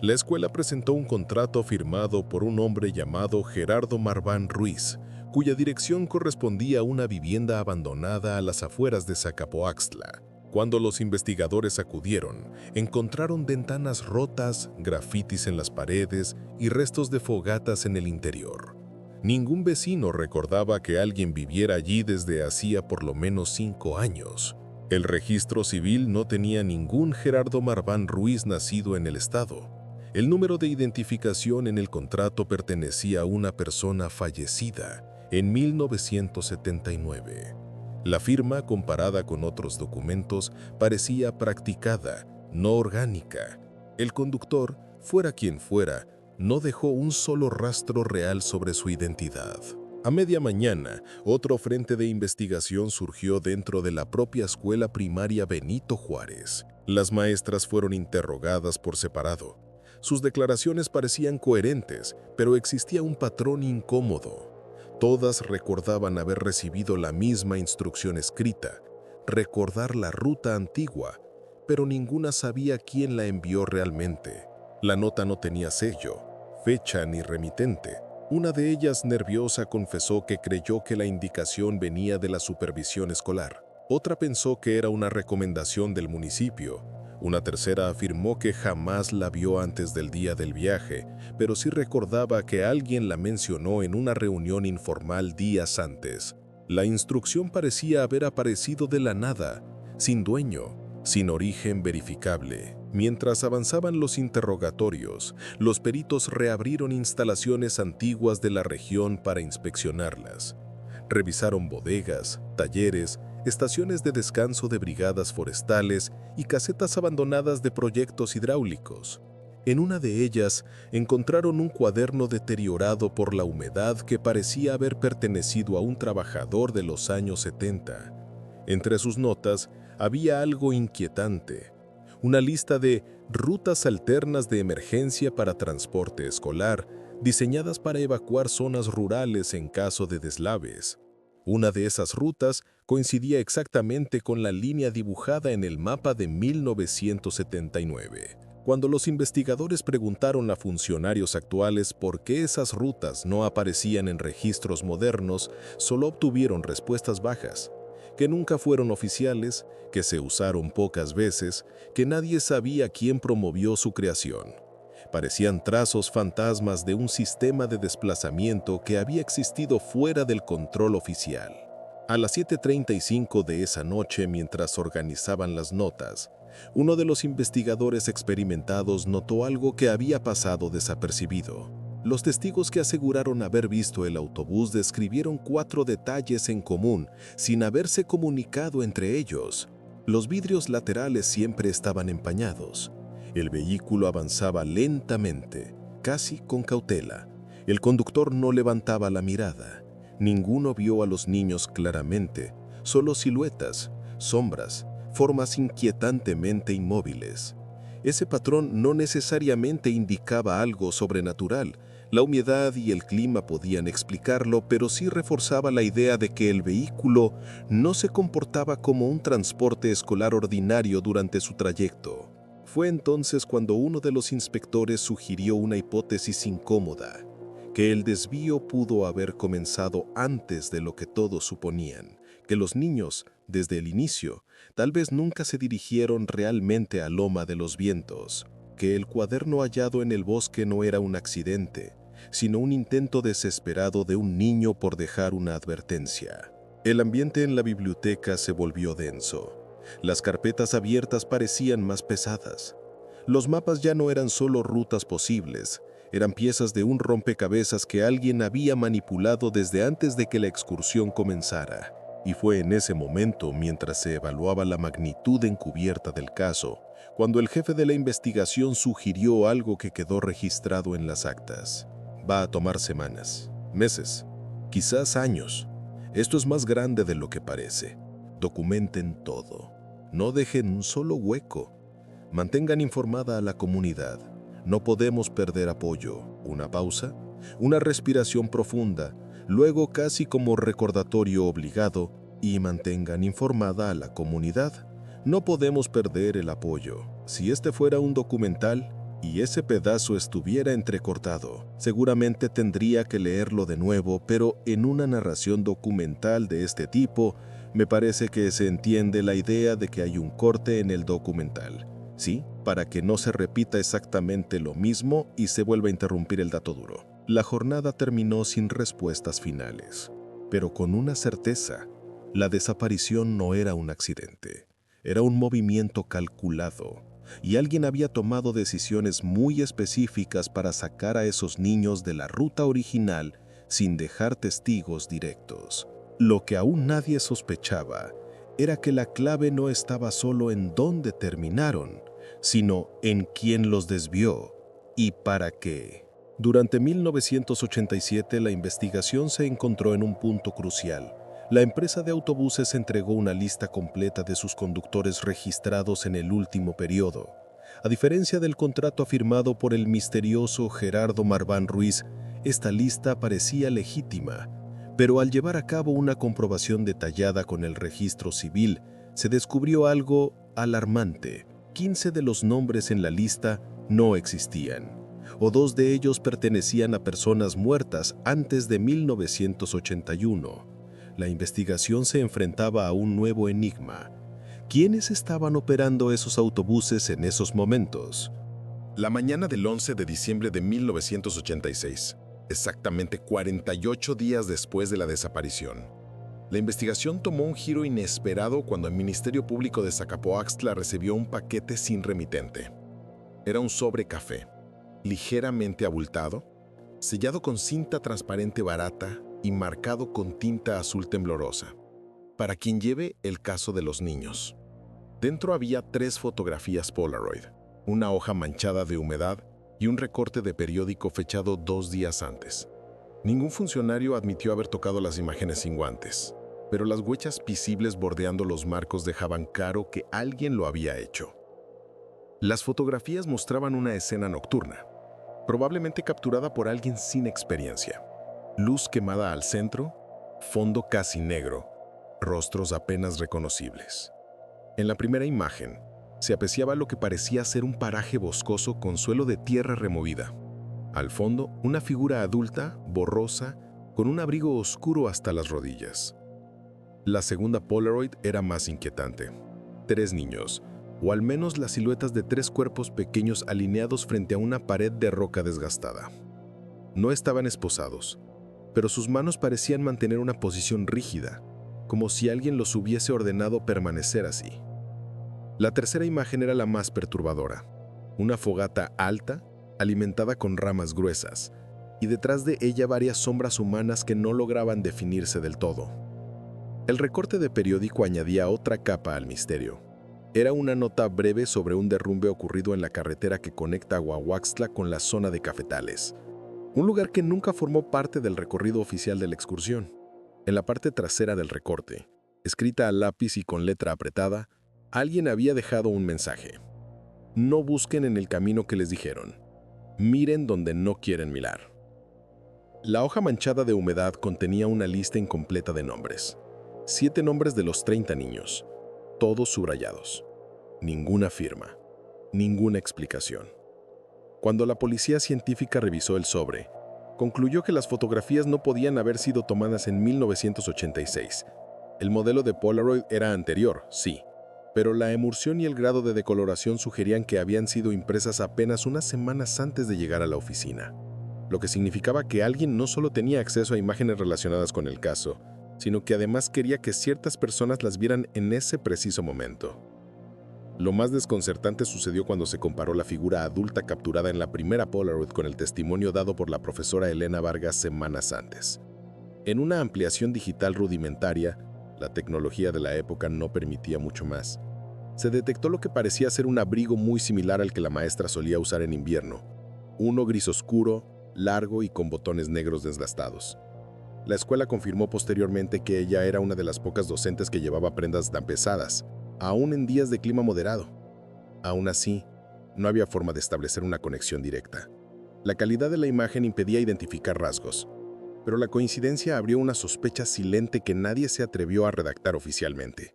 La escuela presentó un contrato firmado por un hombre llamado Gerardo Marván Ruiz, cuya dirección correspondía a una vivienda abandonada a las afueras de Zacapoaxtla. Cuando los investigadores acudieron, encontraron ventanas rotas, grafitis en las paredes y restos de fogatas en el interior. Ningún vecino recordaba que alguien viviera allí desde hacía por lo menos 5 años. El registro civil no tenía ningún Gerardo Marván Ruiz nacido en el estado. El número de identificación en el contrato pertenecía a una persona fallecida en 1979. La firma, comparada con otros documentos, parecía practicada, no orgánica. El conductor, fuera quien fuera, no dejó un solo rastro real sobre su identidad. A media mañana, otro frente de investigación surgió dentro de la propia escuela primaria Benito Juárez. Las maestras fueron interrogadas por separado. Sus declaraciones parecían coherentes, pero existía un patrón incómodo. Todas recordaban haber recibido la misma instrucción escrita, recordar la ruta antigua, pero ninguna sabía quién la envió realmente. La nota no tenía sello, fecha ni remitente. Una de ellas, nerviosa, confesó que creyó que la indicación venía de la supervisión escolar. Otra pensó que era una recomendación del municipio. Una tercera afirmó que jamás la vio antes del día del viaje, pero sí recordaba que alguien la mencionó en una reunión informal días antes. La instrucción parecía haber aparecido de la nada, sin dueño, sin origen verificable. Mientras avanzaban los interrogatorios, los peritos reabrieron instalaciones antiguas de la región para inspeccionarlas. Revisaron bodegas, talleres, estaciones de descanso de brigadas forestales y casetas abandonadas de proyectos hidráulicos. En una de ellas encontraron un cuaderno deteriorado por la humedad que parecía haber pertenecido a un trabajador de los años 70. Entre sus notas había algo inquietante: una lista de rutas alternas de emergencia para transporte escolar, diseñadas para evacuar zonas rurales en caso de deslaves. Una de esas rutas coincidía exactamente con la línea dibujada en el mapa de 1979. Cuando los investigadores preguntaron a funcionarios actuales por qué esas rutas no aparecían en registros modernos, solo obtuvieron respuestas bajas: que nunca fueron oficiales, que se usaron pocas veces, que nadie sabía quién promovió su creación. Parecían trazos fantasmas de un sistema de desplazamiento que había existido fuera del control oficial. A las 7:35 de esa noche, mientras organizaban las notas, uno de los investigadores experimentados notó algo que había pasado desapercibido. Los testigos que aseguraron haber visto el autobús describieron 4 detalles en común, sin haberse comunicado entre ellos. Los vidrios laterales siempre estaban empañados. El vehículo avanzaba lentamente, casi con cautela. El conductor no levantaba la mirada. Ninguno vio a los niños claramente, solo siluetas, sombras, formas inquietantemente inmóviles. Ese patrón no necesariamente indicaba algo sobrenatural. La humedad y el clima podían explicarlo, pero sí reforzaba la idea de que el vehículo no se comportaba como un transporte escolar ordinario durante su trayecto. Fue entonces cuando uno de los inspectores sugirió una hipótesis incómoda: que el desvío pudo haber comenzado antes de lo que todos suponían, que los niños, desde el inicio, tal vez nunca se dirigieron realmente a Loma de los Vientos, que el cuaderno hallado en el bosque no era un accidente, sino un intento desesperado de un niño por dejar una advertencia. El ambiente en la biblioteca se volvió denso. Las carpetas abiertas parecían más pesadas. Los mapas ya no eran solo rutas posibles, eran piezas de un rompecabezas que alguien había manipulado desde antes de que la excursión comenzara. Y fue en ese momento, mientras se evaluaba la magnitud encubierta del caso, cuando el jefe de la investigación sugirió algo que quedó registrado en las actas. Va a tomar semanas, meses, quizás años. Esto es más grande de lo que parece. Documenten todo. No dejen un solo hueco. Mantengan informada a la comunidad. No podemos perder apoyo. Una pausa, una respiración profunda, luego casi como recordatorio obligado, y mantengan informada a la comunidad. No podemos perder el apoyo. Si este fuera un documental y ese pedazo estuviera entrecortado, seguramente tendría que leerlo de nuevo, pero en una narración documental de este tipo, me parece que se entiende la idea de que hay un corte en el documental, ¿sí? Para que no se repita exactamente lo mismo y se vuelva a interrumpir el dato duro. La jornada terminó sin respuestas finales, pero con una certeza: la desaparición no era un accidente, era un movimiento calculado, y alguien había tomado decisiones muy específicas para sacar a esos niños de la ruta original sin dejar testigos directos. Lo que aún nadie sospechaba era que la clave no estaba solo en dónde terminaron, sino en quién los desvió y para qué. Durante 1987 la investigación se encontró en un punto crucial. La empresa de autobuses entregó una lista completa de sus conductores registrados en el último periodo. A diferencia del contrato firmado por el misterioso Gerardo Marván Ruiz, esta lista parecía legítima, pero al llevar a cabo una comprobación detallada con el registro civil, se descubrió algo alarmante. 15 de los nombres en la lista no existían, o 2 de ellos pertenecían a personas muertas antes de 1981. La investigación se enfrentaba a un nuevo enigma. ¿Quiénes estaban operando esos autobuses en esos momentos? La mañana del 11 de diciembre de 1986, exactamente 48 días después de la desaparición, la investigación tomó un giro inesperado cuando el Ministerio Público de Zacapoaxtla recibió un paquete sin remitente. Era un sobre café, ligeramente abultado, sellado con cinta transparente barata y marcado con tinta azul temblorosa, para quien lleve el caso de los niños. Dentro había 3 fotografías Polaroid, una hoja manchada de humedad y un recorte de periódico fechado 2 días antes. Ningún funcionario admitió haber tocado las imágenes sin guantes, pero las huellas visibles bordeando los marcos dejaban claro que alguien lo había hecho. Las fotografías mostraban una escena nocturna, probablemente capturada por alguien sin experiencia. Luz quemada al centro, fondo casi negro, rostros apenas reconocibles. En la primera imagen, se apreciaba lo que parecía ser un paraje boscoso con suelo de tierra removida. Al fondo, una figura adulta, borrosa, con un abrigo oscuro hasta las rodillas. La segunda Polaroid era más inquietante. 3 niños, o al menos las siluetas de 3 cuerpos pequeños alineados frente a una pared de roca desgastada. No estaban esposados, pero sus manos parecían mantener una posición rígida, como si alguien los hubiese ordenado permanecer así. La tercera imagen era la más perturbadora. Una fogata alta, alimentada con ramas gruesas, y detrás de ella varias sombras humanas que no lograban definirse del todo. El recorte de periódico añadía otra capa al misterio. Era una nota breve sobre un derrumbe ocurrido en la carretera que conecta a Huahuaxtla con la zona de cafetales, un lugar que nunca formó parte del recorrido oficial de la excursión. En la parte trasera del recorte, escrita a lápiz y con letra apretada, alguien había dejado un mensaje. No busquen en el camino que les dijeron. Miren donde no quieren mirar. La hoja manchada de humedad contenía una lista incompleta de nombres. 7 nombres de los 30 niños, todos subrayados. Ninguna firma, ninguna explicación. Cuando la policía científica revisó el sobre, concluyó que las fotografías no podían haber sido tomadas en 1986. El modelo de Polaroid era anterior, sí, pero la emulsión y el grado de decoloración sugerían que habían sido impresas apenas unas semanas antes de llegar a la oficina, lo que significaba que alguien no solo tenía acceso a imágenes relacionadas con el caso, sino que además quería que ciertas personas las vieran en ese preciso momento. Lo más desconcertante sucedió cuando se comparó la figura adulta capturada en la primera Polaroid con el testimonio dado por la profesora Elena Vargas semanas antes. En una ampliación digital rudimentaria, la tecnología de la época no permitía mucho más. Se detectó lo que parecía ser un abrigo muy similar al que la maestra solía usar en invierno, uno gris oscuro, largo y con botones negros desgastados. La escuela confirmó posteriormente que ella era una de las pocas docentes que llevaba prendas tan pesadas, aún en días de clima moderado. Aún así, no había forma de establecer una conexión directa. La calidad de la imagen impedía identificar rasgos, pero la coincidencia abrió una sospecha silente que nadie se atrevió a redactar oficialmente.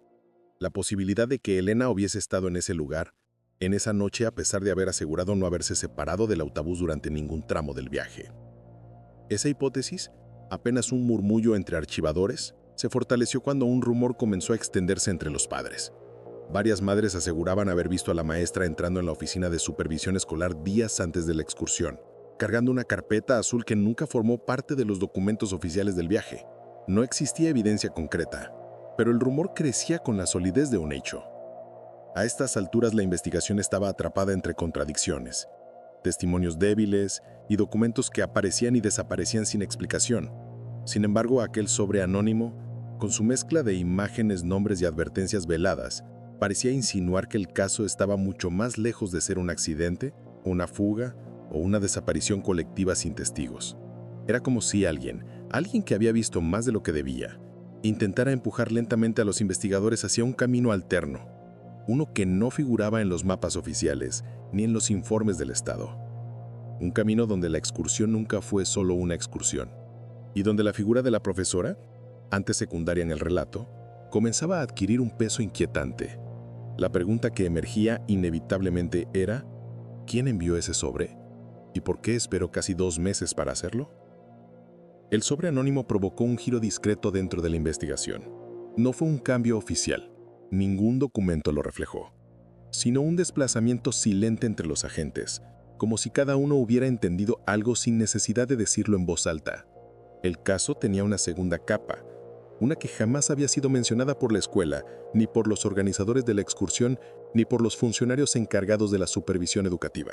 La posibilidad de que Elena hubiese estado en ese lugar, en esa noche, a pesar de haber asegurado no haberse separado del autobús durante ningún tramo del viaje. Esa hipótesis, apenas un murmullo entre archivadores, se fortaleció cuando un rumor comenzó a extenderse entre los padres. Varias madres aseguraban haber visto a la maestra entrando en la oficina de supervisión escolar días antes de la excursión, cargando una carpeta azul que nunca formó parte de los documentos oficiales del viaje. No existía evidencia concreta, pero el rumor crecía con la solidez de un hecho. A estas alturas la investigación estaba atrapada entre contradicciones, testimonios débiles y documentos que aparecían y desaparecían sin explicación. Sin embargo, aquel sobre anónimo, con su mezcla de imágenes, nombres y advertencias veladas, parecía insinuar que el caso estaba mucho más lejos de ser un accidente, una fuga o una desaparición colectiva sin testigos. Era como si alguien que había visto más de lo que debía, intentara empujar lentamente a los investigadores hacia un camino alterno, uno que no figuraba en los mapas oficiales ni en los informes del Estado. Un camino donde la excursión nunca fue solo una excursión, y donde la figura de la profesora, antes secundaria en el relato, comenzaba a adquirir un peso inquietante. La pregunta que emergía inevitablemente era: ¿quién envió ese sobre? ¿Y por qué esperó casi 2 meses para hacerlo? El sobre anónimo provocó un giro discreto dentro de la investigación. No fue un cambio oficial, ningún documento lo reflejó, sino un desplazamiento silente entre los agentes, como si cada uno hubiera entendido algo sin necesidad de decirlo en voz alta. El caso tenía una segunda capa, una que jamás había sido mencionada por la escuela, ni por los organizadores de la excursión, ni por los funcionarios encargados de la supervisión educativa.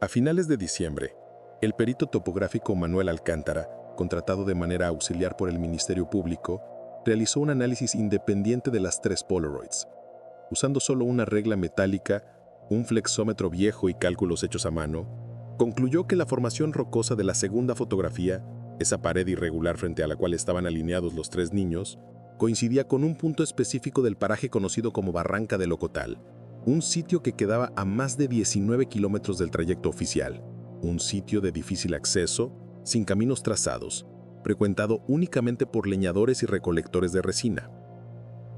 A finales de diciembre, el perito topográfico Manuel Alcántara, contratado de manera auxiliar por el Ministerio Público, realizó un análisis independiente de las 3 Polaroids. Usando solo una regla metálica, un flexómetro viejo y cálculos hechos a mano, Concluyó que la formación rocosa de la segunda fotografía, esa pared irregular frente a la cual estaban alineados los 3 niños, coincidía con un punto específico del paraje conocido como Barranca del Ocotal, un sitio que quedaba a más de 19 kilómetros del trayecto oficial, un sitio de difícil acceso, sin caminos trazados, frecuentado únicamente por leñadores y recolectores de resina.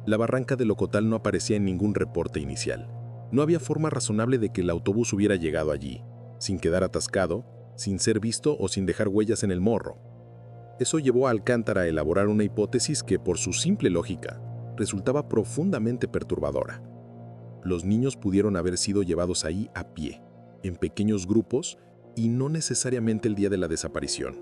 La Barranca del Ocotal no aparecía en ningún reporte inicial. No había forma razonable de que el autobús hubiera llegado allí, sin quedar atascado, sin ser visto o sin dejar huellas en el morro. Eso llevó a Alcántara a elaborar una hipótesis que, por su simple lógica, resultaba profundamente perturbadora. Los niños pudieron haber sido llevados ahí a pie, en pequeños grupos, y no necesariamente el día de la desaparición.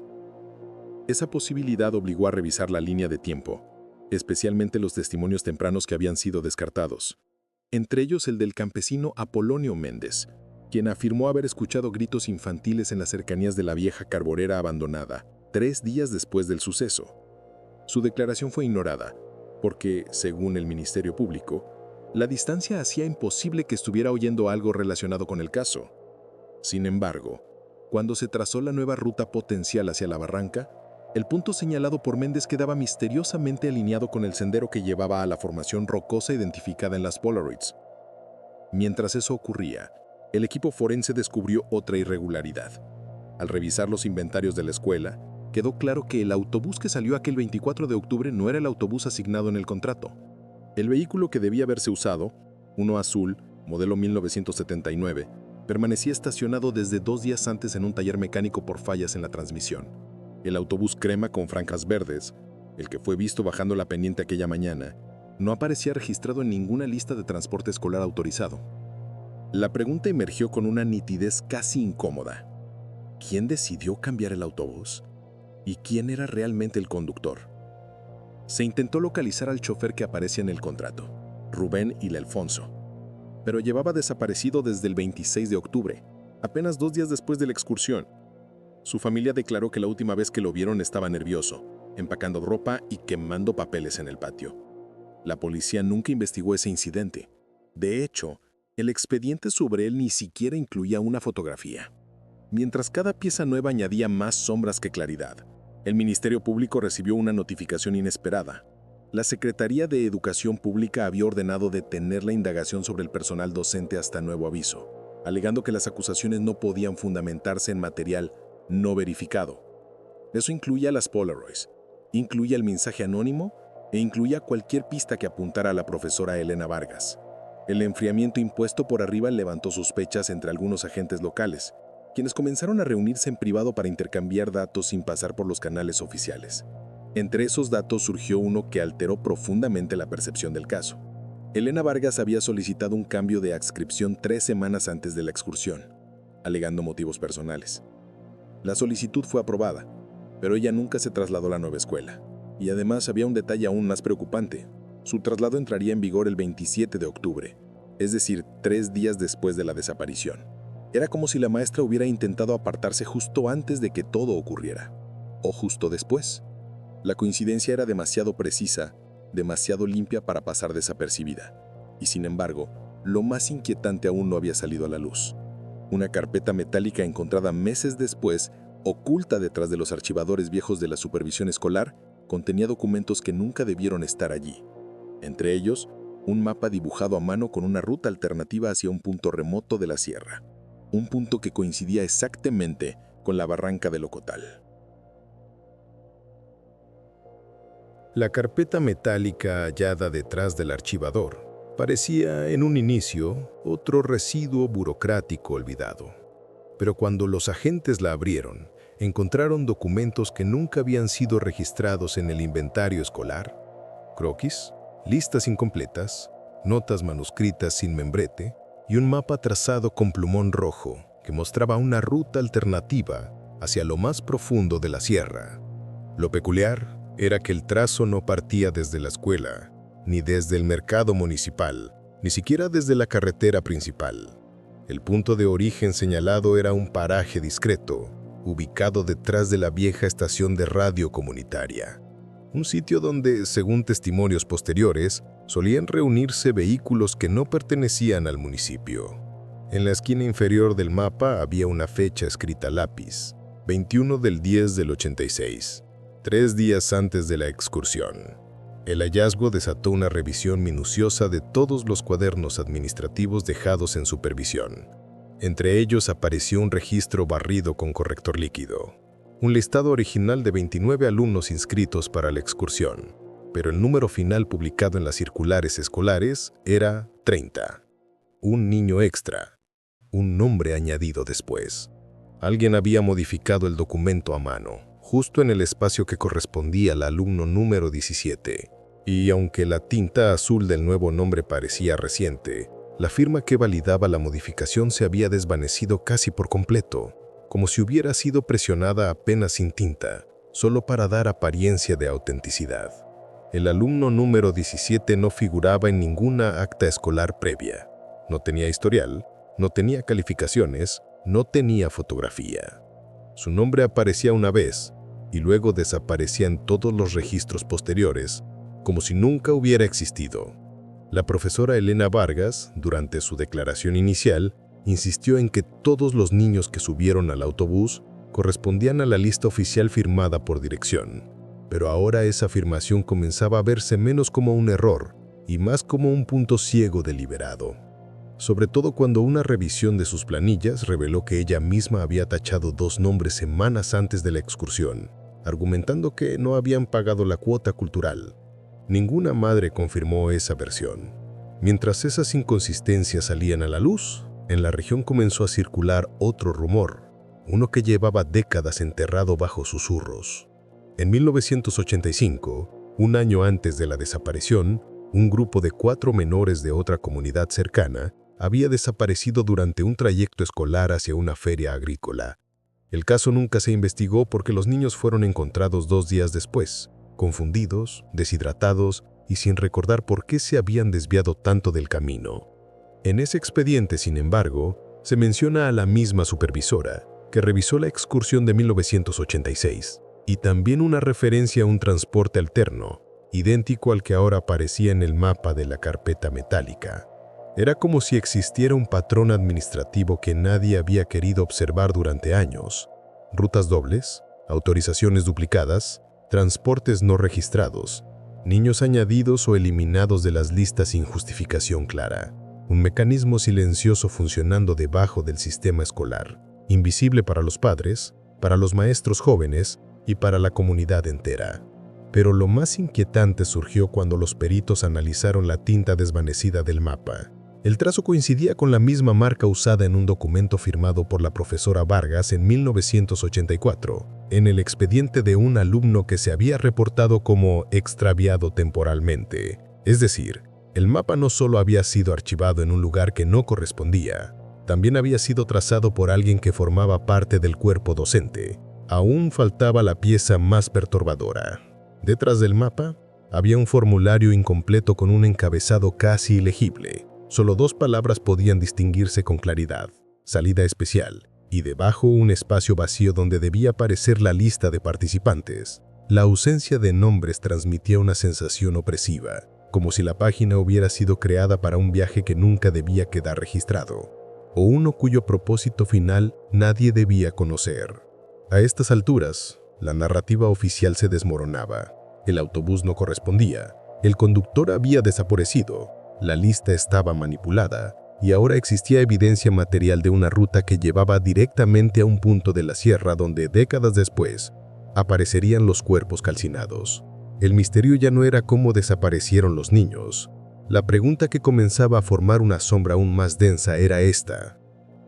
Esa posibilidad obligó a revisar la línea de tiempo, especialmente los testimonios tempranos que habían sido descartados, entre ellos el del campesino Apolonio Méndez, quien afirmó haber escuchado gritos infantiles en las cercanías de la vieja carborera abandonada 3 días después del suceso. Su declaración fue ignorada, porque, según el Ministerio Público, la distancia hacía imposible que estuviera oyendo algo relacionado con el caso. Sin embargo, cuando se trazó la nueva ruta potencial hacia la barranca, el punto señalado por Méndez quedaba misteriosamente alineado con el sendero que llevaba a la formación rocosa identificada en las Polaroids. Mientras eso ocurría, el equipo forense descubrió otra irregularidad. Al revisar los inventarios de la escuela, quedó claro que el autobús que salió aquel 24 de octubre no era el autobús asignado en el contrato. El vehículo que debía haberse usado, uno azul, modelo 1979, permanecía estacionado desde 2 días antes en un taller mecánico por fallas en la transmisión. El autobús crema con franjas verdes, el que fue visto bajando la pendiente aquella mañana, no aparecía registrado en ninguna lista de transporte escolar autorizado. La pregunta emergió con una nitidez casi incómoda. ¿Quién decidió cambiar el autobús? ¿Y quién era realmente el conductor? Se intentó localizar al chofer que aparece en el contrato, Rubén Ildefonso, pero llevaba desaparecido desde el 26 de octubre, apenas 2 días después de la excursión. Su familia declaró que la última vez que lo vieron estaba nervioso, empacando ropa y quemando papeles en el patio. La policía nunca investigó ese incidente. De hecho, el expediente sobre él ni siquiera incluía una fotografía. Mientras cada pieza nueva añadía más sombras que claridad, el Ministerio Público recibió una notificación inesperada. La Secretaría de Educación Pública había ordenado detener la indagación sobre el personal docente hasta nuevo aviso, alegando que las acusaciones no podían fundamentarse en material no verificado. Eso incluía las Polaroids, incluía el mensaje anónimo e incluía cualquier pista que apuntara a la profesora Elena Vargas. El enfriamiento impuesto por arriba levantó sospechas entre algunos agentes locales, quienes comenzaron a reunirse en privado para intercambiar datos sin pasar por los canales oficiales. Entre esos datos surgió uno que alteró profundamente la percepción del caso. Elena Vargas había solicitado un cambio de adscripción 3 semanas antes de la excursión, alegando motivos personales. La solicitud fue aprobada, pero ella nunca se trasladó a la nueva escuela. Y además había un detalle aún más preocupante. Su traslado entraría en vigor el 27 de octubre, es decir, 3 días después de la desaparición. Era como si la maestra hubiera intentado apartarse justo antes de que todo ocurriera, o justo después. La coincidencia era demasiado precisa, demasiado limpia para pasar desapercibida. Y sin embargo, lo más inquietante aún no había salido a la luz. Una carpeta metálica encontrada meses después, oculta detrás de los archivadores viejos de la supervisión escolar, contenía documentos que nunca debieron estar allí. Entre ellos, un mapa dibujado a mano con una ruta alternativa hacia un punto remoto de la sierra. Un punto que coincidía exactamente con la Barranca del Ocotal. La carpeta metálica hallada detrás del archivador parecía, en un inicio, otro residuo burocrático olvidado. Pero cuando los agentes la abrieron, encontraron documentos que nunca habían sido registrados en el inventario escolar, croquis, listas incompletas, notas manuscritas sin membrete y un mapa trazado con plumón rojo que mostraba una ruta alternativa hacia lo más profundo de la sierra. Lo peculiar era que el trazo no partía desde la escuela, ni desde el mercado municipal, ni siquiera desde la carretera principal. El punto de origen señalado era un paraje discreto, ubicado detrás de la vieja estación de radio comunitaria. Un sitio donde, según testimonios posteriores, solían reunirse vehículos que no pertenecían al municipio. En la esquina inferior del mapa había una fecha escrita a lápiz, 21 del 10 del 86, 3 días antes de la excursión. El hallazgo desató una revisión minuciosa de todos los cuadernos administrativos dejados en supervisión. Entre ellos apareció un registro barrido con corrector líquido, un listado original de 29 alumnos inscritos para la excursión, pero el número final publicado en las circulares escolares era 30. Un niño extra, un nombre añadido después. Alguien había modificado el documento a mano, justo en el espacio que correspondía al alumno número 17. Y aunque la tinta azul del nuevo nombre parecía reciente, la firma que validaba la modificación se había desvanecido casi por completo, como si hubiera sido presionada apenas sin tinta, solo para dar apariencia de autenticidad. El alumno número 17 no figuraba en ninguna acta escolar previa. No tenía historial, no tenía calificaciones, no tenía fotografía. Su nombre aparecía una vez y luego desaparecía en todos los registros posteriores, como si nunca hubiera existido. La profesora Elena Vargas, durante su declaración inicial, insistió en que todos los niños que subieron al autobús correspondían a la lista oficial firmada por dirección. Pero ahora esa afirmación comenzaba a verse menos como un error y más como un punto ciego deliberado. Sobre todo cuando una revisión de sus planillas reveló que ella misma había tachado 2 nombres semanas antes de la excursión, argumentando que no habían pagado la cuota cultural. Ninguna madre confirmó esa versión. Mientras esas inconsistencias salían a la luz, en la región comenzó a circular otro rumor, uno que llevaba décadas enterrado bajo susurros. En 1985, un año antes de la desaparición, un grupo de 4 menores de otra comunidad cercana había desaparecido durante un trayecto escolar hacia una feria agrícola. El caso nunca se investigó porque los niños fueron encontrados 2 días después, confundidos, deshidratados y sin recordar por qué se habían desviado tanto del camino. En ese expediente, sin embargo, se menciona a la misma supervisora, que revisó la excursión de 1986, y también una referencia a un transporte alterno, idéntico al que ahora aparecía en el mapa de la carpeta metálica. Era como si existiera un patrón administrativo que nadie había querido observar durante años. Rutas dobles, autorizaciones duplicadas, transportes no registrados, niños añadidos o eliminados de las listas sin justificación clara. Un mecanismo silencioso funcionando debajo del sistema escolar, invisible para los padres, para los maestros jóvenes y para la comunidad entera. Pero lo más inquietante surgió cuando los peritos analizaron la tinta desvanecida del mapa. El trazo coincidía con la misma marca usada en un documento firmado por la profesora Vargas en 1984, en el expediente de un alumno que se había reportado como extraviado temporalmente. Es decir, el mapa no solo había sido archivado en un lugar que no correspondía, también había sido trazado por alguien que formaba parte del cuerpo docente. Aún faltaba la pieza más perturbadora. Detrás del mapa había un formulario incompleto con un encabezado casi ilegible. Solo 2 palabras podían distinguirse con claridad: salida especial, y debajo un espacio vacío donde debía aparecer la lista de participantes. La ausencia de nombres transmitía una sensación opresiva, como si la página hubiera sido creada para un viaje que nunca debía quedar registrado, o uno cuyo propósito final nadie debía conocer. A estas alturas, la narrativa oficial se desmoronaba. El autobús no correspondía, el conductor había desaparecido, la lista estaba manipulada y ahora existía evidencia material de una ruta que llevaba directamente a un punto de la sierra donde décadas después aparecerían los cuerpos calcinados. El misterio ya no era cómo desaparecieron los niños. La pregunta que comenzaba a formar una sombra aún más densa era esta: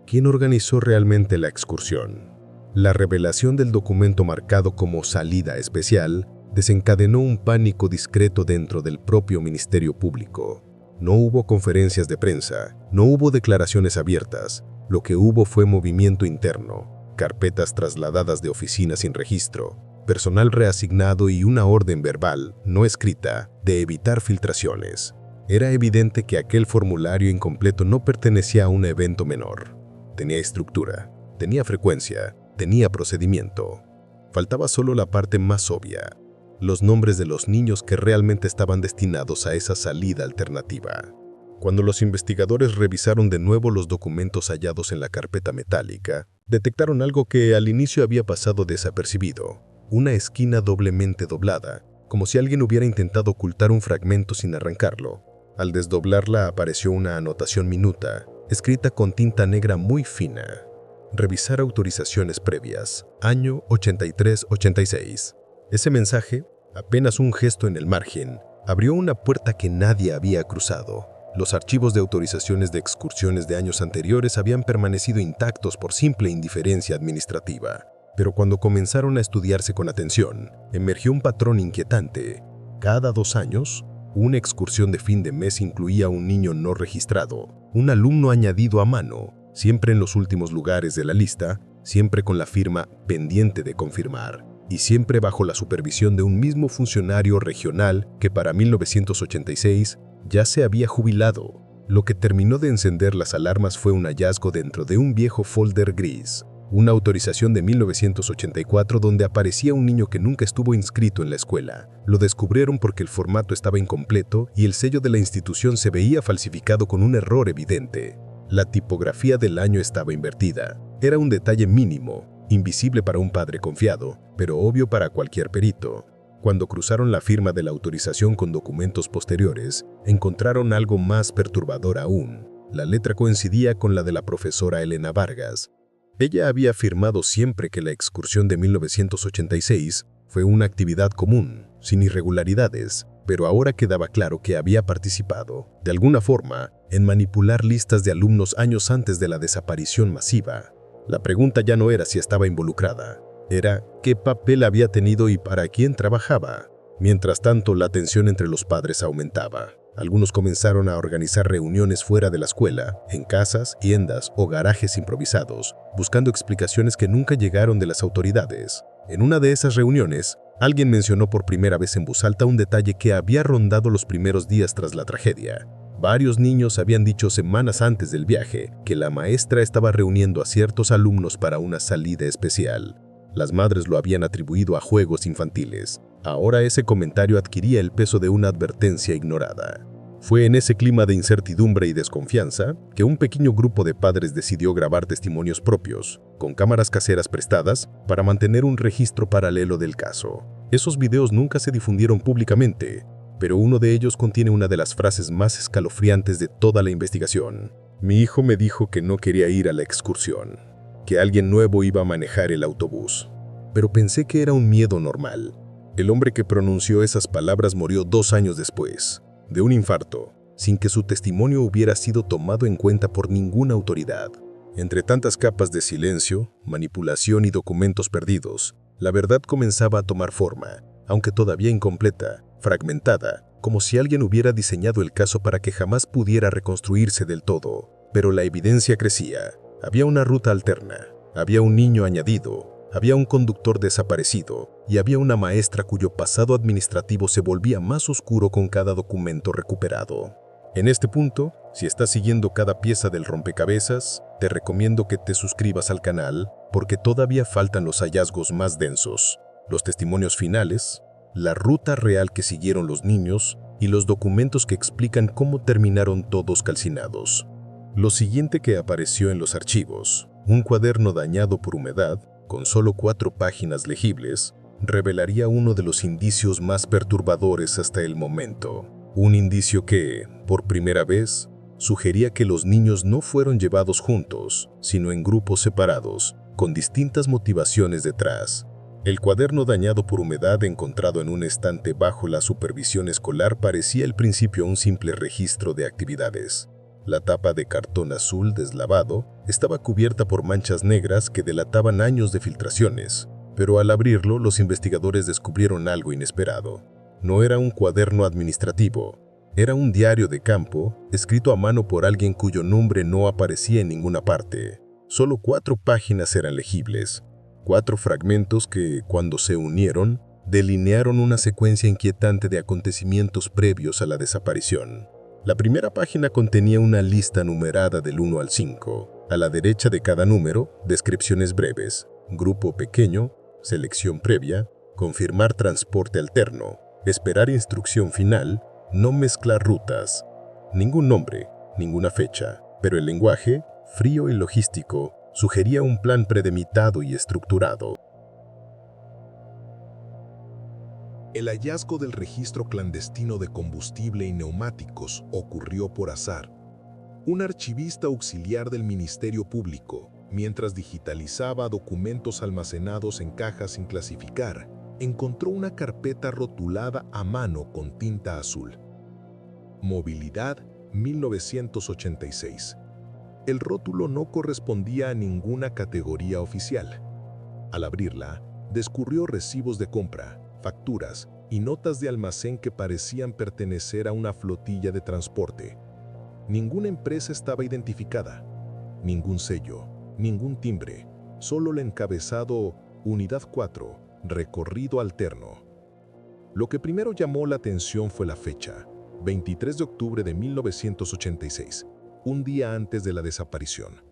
¿quién organizó realmente la excursión? La revelación del documento marcado como salida especial desencadenó un pánico discreto dentro del propio Ministerio Público. No hubo conferencias de prensa, no hubo declaraciones abiertas. Lo que hubo fue movimiento interno, carpetas trasladadas de oficinas sin registro, personal reasignado y una orden verbal, no escrita, de evitar filtraciones. Era evidente que aquel formulario incompleto no pertenecía a un evento menor. Tenía estructura, tenía frecuencia, tenía procedimiento. Faltaba solo la parte más obvia: los nombres de los niños que realmente estaban destinados a esa salida alternativa. Cuando los investigadores revisaron de nuevo los documentos hallados en la carpeta metálica, detectaron algo que al inicio había pasado desapercibido: una esquina doblemente doblada, como si alguien hubiera intentado ocultar un fragmento sin arrancarlo. Al desdoblarla apareció una anotación minuta, escrita con tinta negra muy fina: revisar autorizaciones previas, año 83-86. Ese mensaje, apenas un gesto en el margen, abrió una puerta que nadie había cruzado. Los archivos de autorizaciones de excursiones de años anteriores habían permanecido intactos por simple indiferencia administrativa. Pero cuando comenzaron a estudiarse con atención, emergió un patrón inquietante. Cada 2 años, una excursión de fin de mes incluía a un niño no registrado, un alumno añadido a mano, siempre en los últimos lugares de la lista, siempre con la firma pendiente de confirmar, y siempre bajo la supervisión de un mismo funcionario regional que para 1986 ya se había jubilado. Lo que terminó de encender las alarmas fue un hallazgo dentro de un viejo folder gris, una autorización de 1984 donde aparecía un niño que nunca estuvo inscrito en la escuela. Lo descubrieron porque el formato estaba incompleto y el sello de la institución se veía falsificado con un error evidente. La tipografía del año estaba invertida. Era un detalle mínimo, invisible para un padre confiado, pero obvio para cualquier perito. Cuando cruzaron la firma de la autorización con documentos posteriores, encontraron algo más perturbador aún. La letra coincidía con la de la profesora Elena Vargas. Ella había afirmado siempre que la excursión de 1986 fue una actividad común, sin irregularidades, pero ahora quedaba claro que había participado, de alguna forma, en manipular listas de alumnos años antes de la desaparición masiva. La pregunta ya no era si estaba involucrada, era qué papel había tenido y para quién trabajaba. Mientras tanto, la tensión entre los padres aumentaba. Algunos comenzaron a organizar reuniones fuera de la escuela, en casas, tiendas o garajes improvisados, buscando explicaciones que nunca llegaron de las autoridades. En una de esas reuniones, alguien mencionó por primera vez en voz alta un detalle que había rondado los primeros días tras la tragedia. Varios niños habían dicho semanas antes del viaje que la maestra estaba reuniendo a ciertos alumnos para una salida especial. Las madres lo habían atribuido a juegos infantiles. Ahora ese comentario adquiría el peso de una advertencia ignorada. Fue en ese clima de incertidumbre y desconfianza que un pequeño grupo de padres decidió grabar testimonios propios, con cámaras caseras prestadas, para mantener un registro paralelo del caso. Esos videos nunca se difundieron públicamente, pero uno de ellos contiene una de las frases más escalofriantes de toda la investigación. Mi hijo me dijo que no quería ir a la excursión, que alguien nuevo iba a manejar el autobús. Pero pensé que era un miedo normal. El hombre que pronunció esas palabras murió 2 años después, de un infarto, sin que su testimonio hubiera sido tomado en cuenta por ninguna autoridad. Entre tantas capas de silencio, manipulación y documentos perdidos, la verdad comenzaba a tomar forma, aunque todavía incompleta, fragmentada, como si alguien hubiera diseñado el caso para que jamás pudiera reconstruirse del todo. Pero la evidencia crecía. Había una ruta alterna, había un niño añadido, había un conductor desaparecido y había una maestra cuyo pasado administrativo se volvía más oscuro con cada documento recuperado. En este punto, si estás siguiendo cada pieza del rompecabezas, te recomiendo que te suscribas al canal porque todavía faltan los hallazgos más densos, los testimonios finales, la ruta real que siguieron los niños y los documentos que explican cómo terminaron todos calcinados. Lo siguiente que apareció en los archivos, un cuaderno dañado por humedad, con solo 4 páginas legibles, revelaría uno de los indicios más perturbadores hasta el momento. Un indicio que, por primera vez, sugería que los niños no fueron llevados juntos, sino en grupos separados, con distintas motivaciones detrás. El cuaderno dañado por humedad encontrado en un estante bajo la supervisión escolar parecía al principio un simple registro de actividades. La tapa de cartón azul deslavado estaba cubierta por manchas negras que delataban años de filtraciones, pero al abrirlo los investigadores descubrieron algo inesperado. No era un cuaderno administrativo, era un diario de campo escrito a mano por alguien cuyo nombre no aparecía en ninguna parte. Solo 4 páginas eran legibles, 4 fragmentos que, cuando se unieron, delinearon una secuencia inquietante de acontecimientos previos a la desaparición. La primera página contenía una lista numerada del 1 al 5. A la derecha de cada número, descripciones breves, grupo pequeño, selección previa, confirmar transporte alterno, esperar instrucción final, no mezclar rutas. Ningún nombre, ninguna fecha, pero el lenguaje, frío y logístico, sugería un plan premeditado y estructurado. El hallazgo del registro clandestino de combustible y neumáticos ocurrió por azar. Un archivista auxiliar del Ministerio Público, mientras digitalizaba documentos almacenados en cajas sin clasificar, encontró una carpeta rotulada a mano con tinta azul. Movilidad 1986. El rótulo no correspondía a ninguna categoría oficial. Al abrirla, descubrió recibos de compra, facturas y notas de almacén que parecían pertenecer a una flotilla de transporte. Ninguna empresa estaba identificada, ningún sello, ningún timbre, solo el encabezado Unidad 4, recorrido alterno. Lo que primero llamó la atención fue la fecha, 23 de octubre de 1986, un día antes de la desaparición.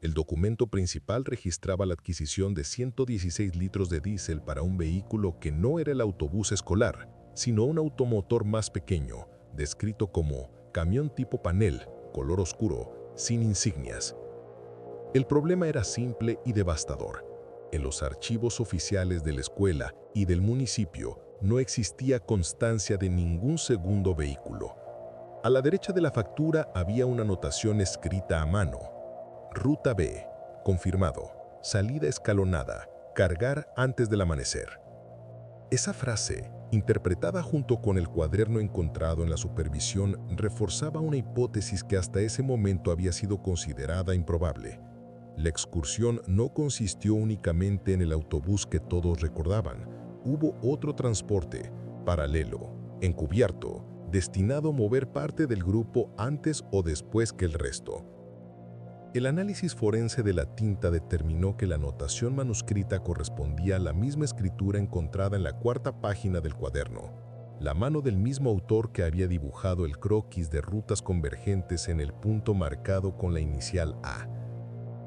El documento principal registraba la adquisición de 116 litros de diésel para un vehículo que no era el autobús escolar, sino un automotor más pequeño, descrito como camión tipo panel, color oscuro, sin insignias. El problema era simple y devastador. En los archivos oficiales de la escuela y del municipio no existía constancia de ningún segundo vehículo. A la derecha de la factura había una anotación escrita a mano. Ruta B, confirmado, salida escalonada, cargar antes del amanecer. Esa frase, interpretada junto con el cuaderno encontrado en la supervisión, reforzaba una hipótesis que hasta ese momento había sido considerada improbable. La excursión no consistió únicamente en el autobús que todos recordaban. Hubo otro transporte, paralelo, encubierto, destinado a mover parte del grupo antes o después que el resto. El análisis forense de la tinta determinó que la anotación manuscrita correspondía a la misma escritura encontrada en la cuarta página del cuaderno, la mano del mismo autor que había dibujado el croquis de rutas convergentes en el punto marcado con la inicial A.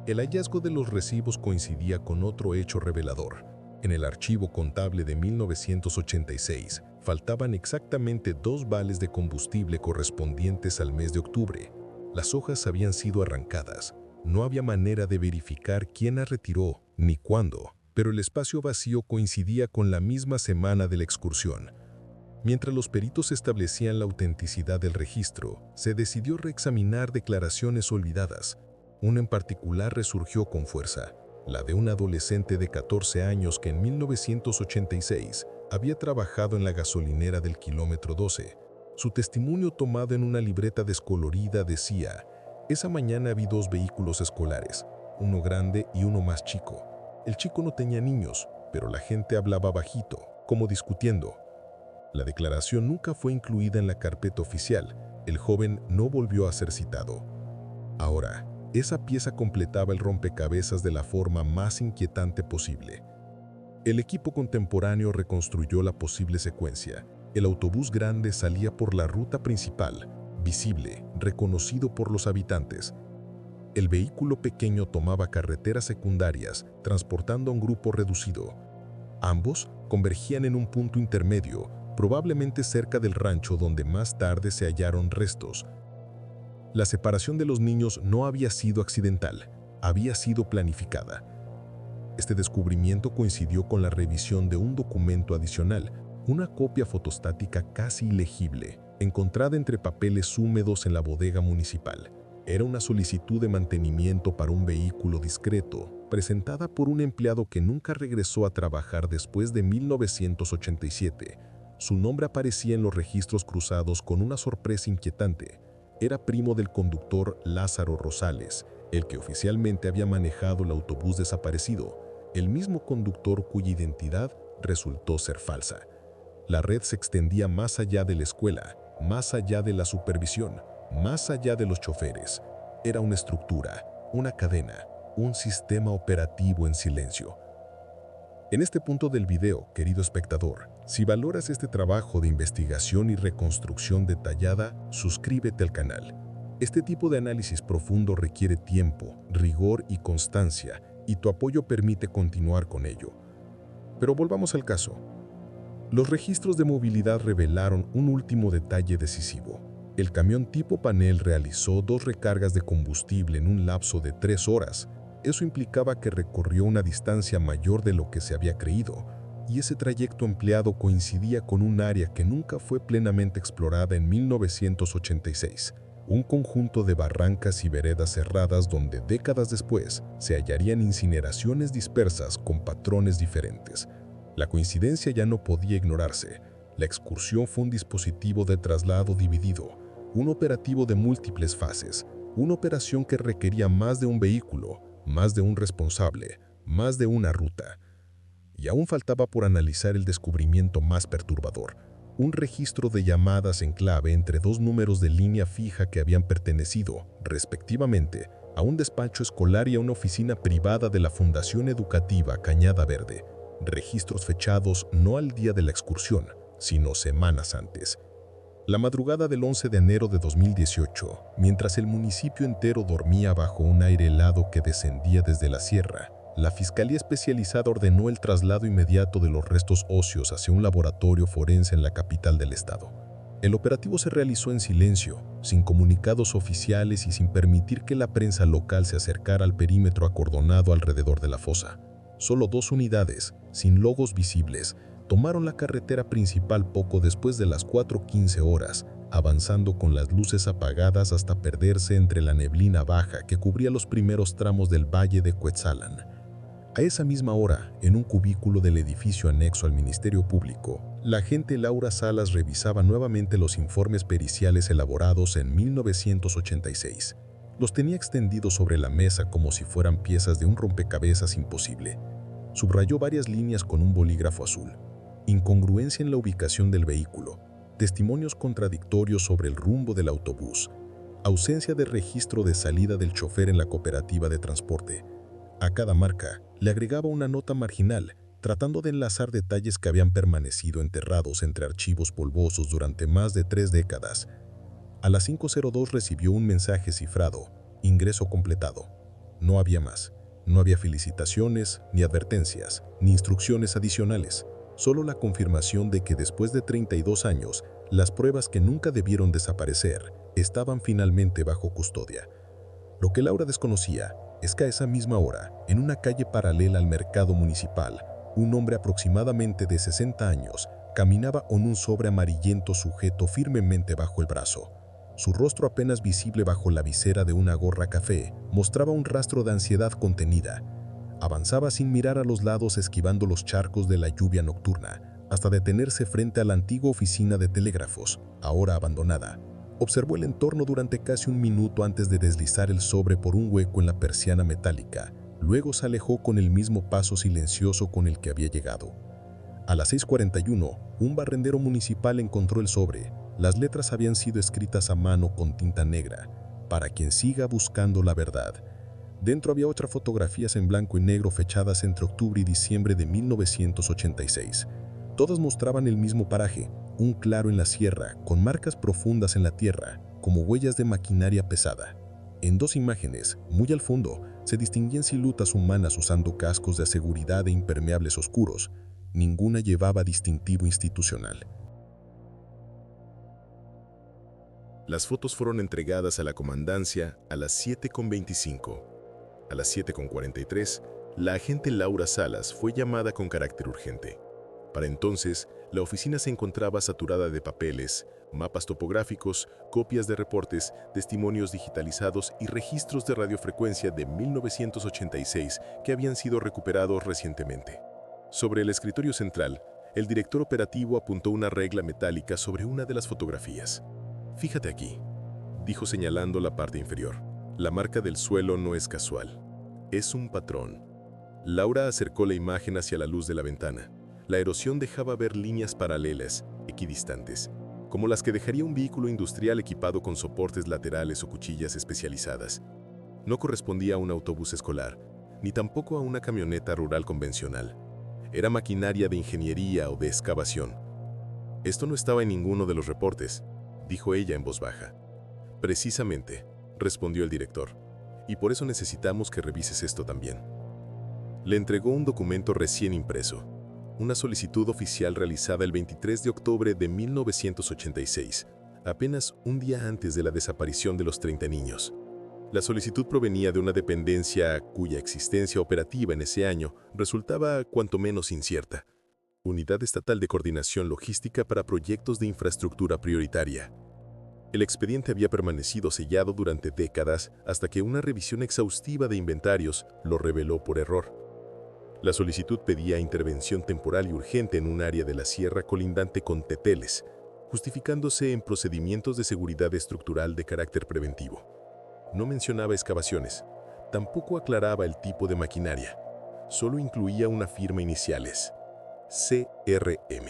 El hallazgo de los recibos coincidía con otro hecho revelador. En el archivo contable de 1986 faltaban exactamente 2 vales de combustible correspondientes al mes de octubre. Las hojas habían sido arrancadas. No había manera de verificar quién las retiró ni cuándo, pero el espacio vacío coincidía con la misma semana de la excursión. Mientras los peritos establecían la autenticidad del registro, se decidió reexaminar declaraciones olvidadas. Una en particular resurgió con fuerza, la de un adolescente de 14 años que en 1986 había trabajado en la gasolinera del kilómetro 12. Su testimonio, tomado en una libreta descolorida, decía: esa mañana vi 2 vehículos escolares, uno grande y uno más chico. El chico no tenía niños, pero la gente hablaba bajito, como discutiendo. La declaración nunca fue incluida en la carpeta oficial. El joven no volvió a ser citado. Ahora, esa pieza completaba el rompecabezas de la forma más inquietante posible. El equipo contemporáneo reconstruyó la posible secuencia. El autobús grande salía por la ruta principal, visible, reconocido por los habitantes. El vehículo pequeño tomaba carreteras secundarias, transportando a un grupo reducido. Ambos convergían en un punto intermedio, probablemente cerca del rancho donde más tarde se hallaron restos. La separación de los niños no había sido accidental, había sido planificada. Este descubrimiento coincidió con la revisión de un documento adicional, una copia fotostática casi ilegible, encontrada entre papeles húmedos en la bodega municipal. Era una solicitud de mantenimiento para un vehículo discreto, presentada por un empleado que nunca regresó a trabajar después de 1987. Su nombre aparecía en los registros cruzados con una sorpresa inquietante. Era primo del conductor Lázaro Rosales, el que oficialmente había manejado el autobús desaparecido, el mismo conductor cuya identidad resultó ser falsa. La red se extendía más allá de la escuela, más allá de la supervisión, más allá de los choferes. Era una estructura, una cadena, un sistema operativo en silencio. En este punto del video, querido espectador, si valoras este trabajo de investigación y reconstrucción detallada, suscríbete al canal. Este tipo de análisis profundo requiere tiempo, rigor y constancia, y tu apoyo permite continuar con ello. Pero volvamos al caso. Los registros de movilidad revelaron un último detalle decisivo. El camión tipo panel realizó 2 recargas de combustible en un lapso de 3 horas. Eso implicaba que recorrió una distancia mayor de lo que se había creído, y ese trayecto empleado coincidía con un área que nunca fue plenamente explorada en 1986, un conjunto de barrancas y veredas cerradas donde décadas después se hallarían incineraciones dispersas con patrones diferentes. La coincidencia ya no podía ignorarse. La excursión fue un dispositivo de traslado dividido, un operativo de múltiples fases, una operación que requería más de un vehículo, más de un responsable, más de una ruta. Y aún faltaba por analizar el descubrimiento más perturbador, un registro de llamadas en clave entre 2 números de línea fija que habían pertenecido, respectivamente, a un despacho escolar y a una oficina privada de la Fundación Educativa Cañada Verde, registros fechados no al día de la excursión, sino semanas antes. La madrugada del 11 de enero de 2018, mientras el municipio entero dormía bajo un aire helado que descendía desde la sierra, la Fiscalía Especializada ordenó el traslado inmediato de los restos óseos hacia un laboratorio forense en la capital del estado. El operativo se realizó en silencio, sin comunicados oficiales y sin permitir que la prensa local se acercara al perímetro acordonado alrededor de la fosa. Solo 2 unidades, sin logos visibles, tomaron la carretera principal poco después de las 4:15 horas, avanzando con las luces apagadas hasta perderse entre la neblina baja que cubría los primeros tramos del valle de Cuetzalan. A esa misma hora, en un cubículo del edificio anexo al Ministerio Público, la agente Laura Salas revisaba nuevamente los informes periciales elaborados en 1986. Los tenía extendidos sobre la mesa como si fueran piezas de un rompecabezas imposible. Subrayó varias líneas con un bolígrafo azul. Incongruencia en la ubicación del vehículo, testimonios contradictorios sobre el rumbo del autobús, ausencia de registro de salida del chofer en la cooperativa de transporte. A cada marca le agregaba una nota marginal, tratando de enlazar detalles que habían permanecido enterrados entre archivos polvosos durante más de 3 décadas. A las 5:02 recibió un mensaje cifrado, ingreso completado. No había más. No había felicitaciones, ni advertencias, ni instrucciones adicionales. Solo la confirmación de que después de 32 años, las pruebas que nunca debieron desaparecer estaban finalmente bajo custodia. Lo que Laura desconocía es que a esa misma hora, en una calle paralela al mercado municipal, un hombre aproximadamente de 60 años caminaba con un sobre amarillento sujeto firmemente bajo el brazo. Su rostro apenas visible bajo la visera de una gorra café mostraba un rastro de ansiedad contenida. Avanzaba sin mirar a los lados esquivando los charcos de la lluvia nocturna, hasta detenerse frente a la antigua oficina de telégrafos, ahora abandonada. Observó el entorno durante casi un minuto antes de deslizar el sobre por un hueco en la persiana metálica. Luego se alejó con el mismo paso silencioso con el que había llegado. A las 6:41, un barrendero municipal encontró el sobre. Las letras habían sido escritas a mano con tinta negra, para quien siga buscando la verdad. Dentro había otras fotografías en blanco y negro fechadas entre octubre y diciembre de 1986. Todas mostraban el mismo paraje, un claro en la sierra, con marcas profundas en la tierra, como huellas de maquinaria pesada. En 2 imágenes, muy al fondo, se distinguían siluetas humanas usando cascos de seguridad e impermeables oscuros. Ninguna llevaba distintivo institucional. Las fotos fueron entregadas a la comandancia a las 7:25. A las 7:43, la agente Laura Salas fue llamada con carácter urgente. Para entonces, la oficina se encontraba saturada de papeles, mapas topográficos, copias de reportes, testimonios digitalizados y registros de radiofrecuencia de 1986 que habían sido recuperados recientemente. Sobre el escritorio central, el director operativo apuntó una regla metálica sobre una de las fotografías. «Fíjate aquí», dijo señalando la parte inferior. «La marca del suelo no es casual. Es un patrón». Laura acercó la imagen hacia la luz de la ventana. La erosión dejaba ver líneas paralelas, equidistantes, como las que dejaría un vehículo industrial equipado con soportes laterales o cuchillas especializadas. No correspondía a un autobús escolar, ni tampoco a una camioneta rural convencional. Era maquinaria de ingeniería o de excavación. «Esto no estaba en ninguno de los reportes», dijo ella en voz baja. «Precisamente», respondió el director, «y por eso necesitamos que revises esto también». Le entregó un documento recién impreso, una solicitud oficial realizada el 23 de octubre de 1986, apenas un día antes de la desaparición de los 30 niños. La solicitud provenía de una dependencia cuya existencia operativa en ese año resultaba cuanto menos incierta. Unidad Estatal de Coordinación Logística para Proyectos de Infraestructura Prioritaria. El expediente había permanecido sellado durante décadas hasta que una revisión exhaustiva de inventarios lo reveló por error. La solicitud pedía intervención temporal y urgente en un área de la sierra colindante con Teteles, justificándose en procedimientos de seguridad estructural de carácter preventivo. No mencionaba excavaciones, tampoco aclaraba el tipo de maquinaria, solo incluía una firma iniciales, CRM.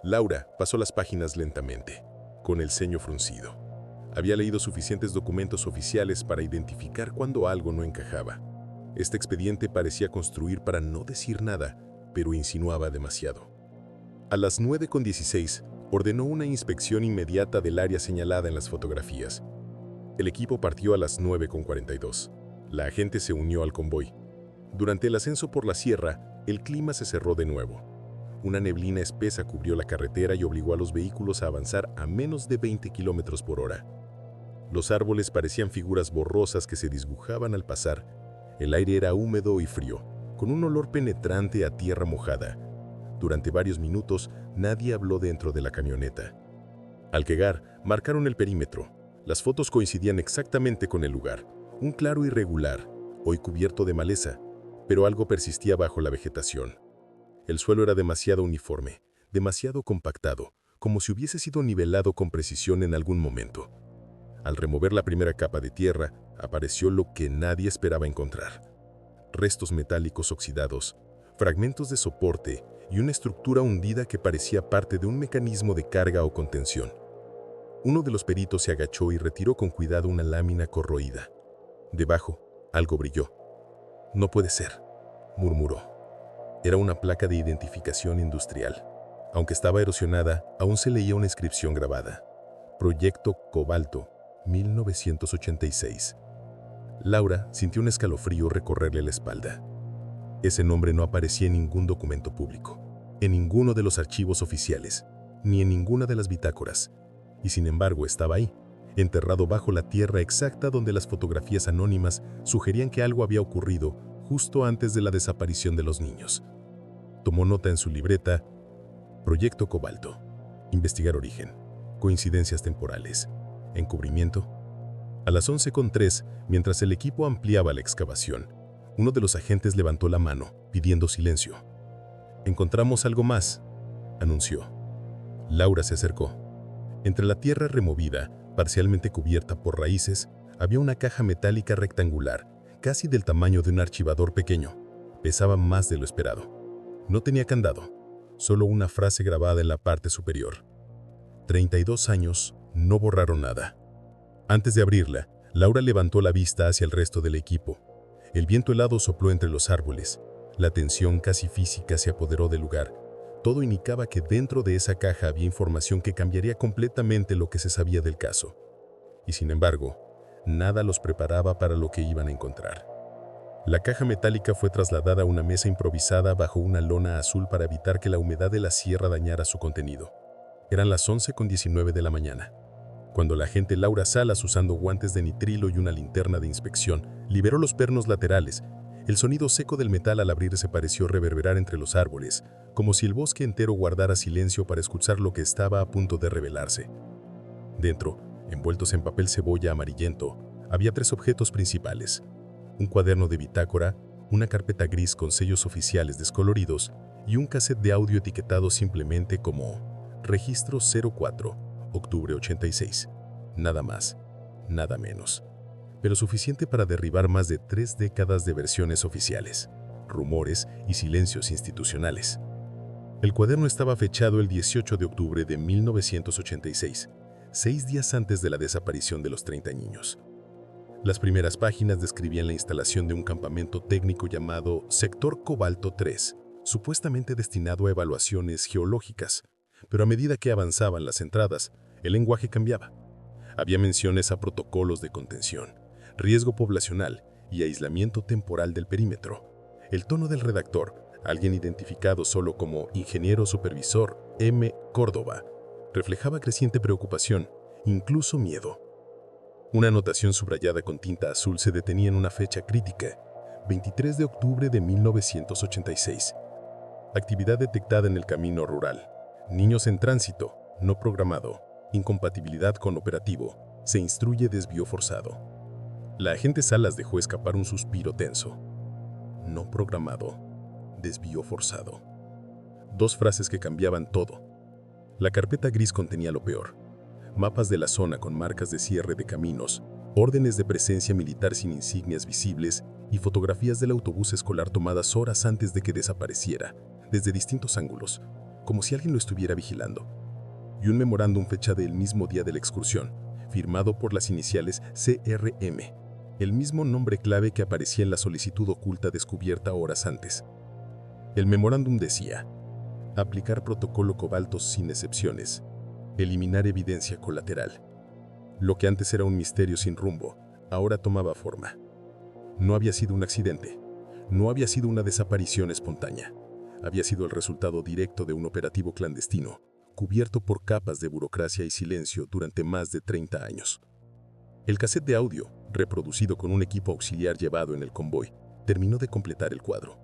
Laura pasó las páginas lentamente, con el ceño fruncido. Había leído suficientes documentos oficiales para identificar cuando algo no encajaba. Este expediente parecía construir para no decir nada, pero insinuaba demasiado. A las 9:16, ordenó una inspección inmediata del área señalada en las fotografías. El equipo partió a las 9:42. La agente se unió al convoy. Durante el ascenso por la sierra, el clima se cerró de nuevo. Una neblina espesa cubrió la carretera y obligó a los vehículos a avanzar a menos de 20 kilómetros por hora. Los árboles parecían figuras borrosas que se desdibujaban al pasar. El aire era húmedo y frío, con un olor penetrante a tierra mojada. Durante varios minutos, nadie habló dentro de la camioneta. Al llegar, marcaron el perímetro. Las fotos coincidían exactamente con el lugar. Un claro irregular, hoy cubierto de maleza, pero algo persistía bajo la vegetación. El suelo era demasiado uniforme, demasiado compactado, como si hubiese sido nivelado con precisión en algún momento. Al remover la primera capa de tierra, apareció lo que nadie esperaba encontrar. Restos metálicos oxidados, fragmentos de soporte y una estructura hundida que parecía parte de un mecanismo de carga o contención. Uno de los peritos se agachó y retiró con cuidado una lámina corroída. Debajo, algo brilló. «No puede ser», murmuró. Era una placa de identificación industrial. Aunque estaba erosionada, aún se leía una inscripción grabada. Proyecto Cobalto, 1986. Laura sintió un escalofrío recorrerle la espalda. Ese nombre no aparecía en ningún documento público, en ninguno de los archivos oficiales, ni en ninguna de las bitácoras. Y sin embargo estaba ahí, enterrado bajo la tierra exacta donde las fotografías anónimas sugerían que algo había ocurrido justo antes de la desaparición de los niños. Tomó nota en su libreta: Proyecto Cobalto, investigar origen, coincidencias temporales, encubrimiento. A las 11:03, mientras el equipo ampliaba la excavación, uno de los agentes levantó la mano, pidiendo silencio. «Encontramos algo más», anunció. Laura se acercó. Entre la tierra removida, parcialmente cubierta por raíces, había una caja metálica rectangular, casi del tamaño de un archivador pequeño. Pesaba más de lo esperado. No tenía candado, solo una frase grabada en la parte superior. 32 años no borraron nada. Antes de abrirla, Laura levantó la vista hacia el resto del equipo. El viento helado sopló entre los árboles. La tensión casi física se apoderó del lugar. Todo indicaba que dentro de esa caja había información que cambiaría completamente lo que se sabía del caso. Y sin embargo, nada los preparaba para lo que iban a encontrar. La caja metálica fue trasladada a una mesa improvisada bajo una lona azul para evitar que la humedad de la sierra dañara su contenido. Eran las 11:19 de la mañana. Cuando la agente Laura Salas, usando guantes de nitrilo y una linterna de inspección, liberó los pernos laterales, el sonido seco del metal al abrirse pareció reverberar entre los árboles, como si el bosque entero guardara silencio para escuchar lo que estaba a punto de revelarse. Dentro, envueltos en papel cebolla amarillento, había 3 objetos principales: un cuaderno de bitácora, una carpeta gris con sellos oficiales descoloridos y un cassette de audio etiquetado simplemente como Registro 04, octubre 86. Nada más, nada menos. Pero suficiente para derribar más de 3 décadas de versiones oficiales, rumores y silencios institucionales. El cuaderno estaba fechado el 18 de octubre de 1986, 6 días antes de la desaparición de los 30 niños. Las primeras páginas describían la instalación de un campamento técnico llamado Sector Cobalto 3, supuestamente destinado a evaluaciones geológicas, pero a medida que avanzaban las entradas, el lenguaje cambiaba. Había menciones a protocolos de contención, riesgo poblacional y aislamiento temporal del perímetro. El tono del redactor, alguien identificado solo como Ingeniero Supervisor M. Córdoba, reflejaba creciente preocupación, incluso miedo. Una anotación subrayada con tinta azul se detenía en una fecha crítica, 23 de octubre de 1986. Actividad detectada en el camino rural. Niños en tránsito, no programado, incompatibilidad con operativo, se instruye desvío forzado. La agente Salas dejó escapar un suspiro tenso. No programado, desvío forzado. Dos frases que cambiaban todo. La carpeta gris contenía lo peor. Mapas de la zona con marcas de cierre de caminos, órdenes de presencia militar sin insignias visibles y fotografías del autobús escolar tomadas horas antes de que desapareciera, desde distintos ángulos, como si alguien lo estuviera vigilando. Y un memorándum fecha del mismo día de la excursión, firmado por las iniciales CRM, el mismo nombre clave que aparecía en la solicitud oculta descubierta horas antes. El memorándum decía: aplicar protocolo Cobalto sin excepciones, eliminar evidencia colateral. Lo que antes era un misterio sin rumbo, ahora tomaba forma. No había sido un accidente, no había sido una desaparición espontánea, había sido el resultado directo de un operativo clandestino, cubierto por capas de burocracia y silencio durante más de 30 años. El cassette de audio, reproducido con un equipo auxiliar llevado en el convoy, terminó de completar el cuadro.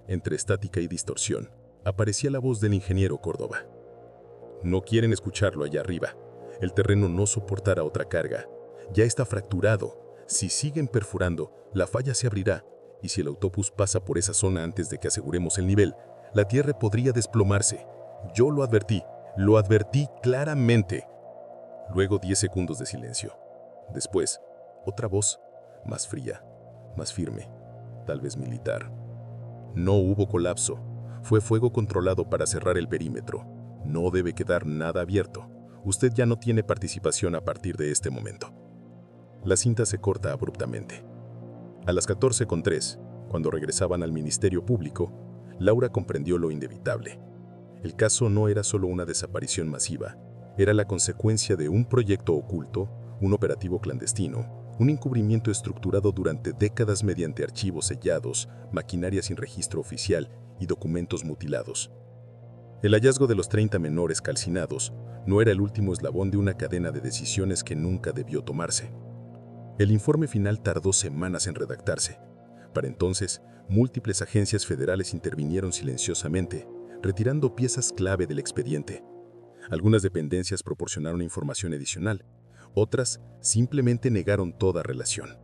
Entre estática y distorsión, aparecía la voz del ingeniero Córdoba. No quieren escucharlo allá arriba. El terreno no soportará otra carga. Ya está fracturado. Si siguen perforando, la falla se abrirá, y si el autobús pasa por esa zona antes de que aseguremos el nivel, la tierra podría desplomarse. Yo lo advertí claramente. Luego 10 segundos de silencio. Después, otra voz, más fría, más firme, tal vez militar. No hubo colapso. Fue fuego controlado para cerrar el perímetro. No debe quedar nada abierto. Usted ya no tiene participación a partir de este momento. La cinta se corta abruptamente. A las 14:03, cuando regresaban al Ministerio Público, Laura comprendió lo inevitable. El caso no era solo una desaparición masiva, era la consecuencia de un proyecto oculto, un operativo clandestino, un encubrimiento estructurado durante décadas mediante archivos sellados, maquinaria sin registro oficial y documentos mutilados. El hallazgo de los 30 menores calcinados no era el último eslabón de una cadena de decisiones que nunca debió tomarse. El informe final tardó semanas en redactarse. Para entonces, múltiples agencias federales intervinieron silenciosamente, retirando piezas clave del expediente. Algunas dependencias proporcionaron información adicional, otras simplemente negaron toda relación.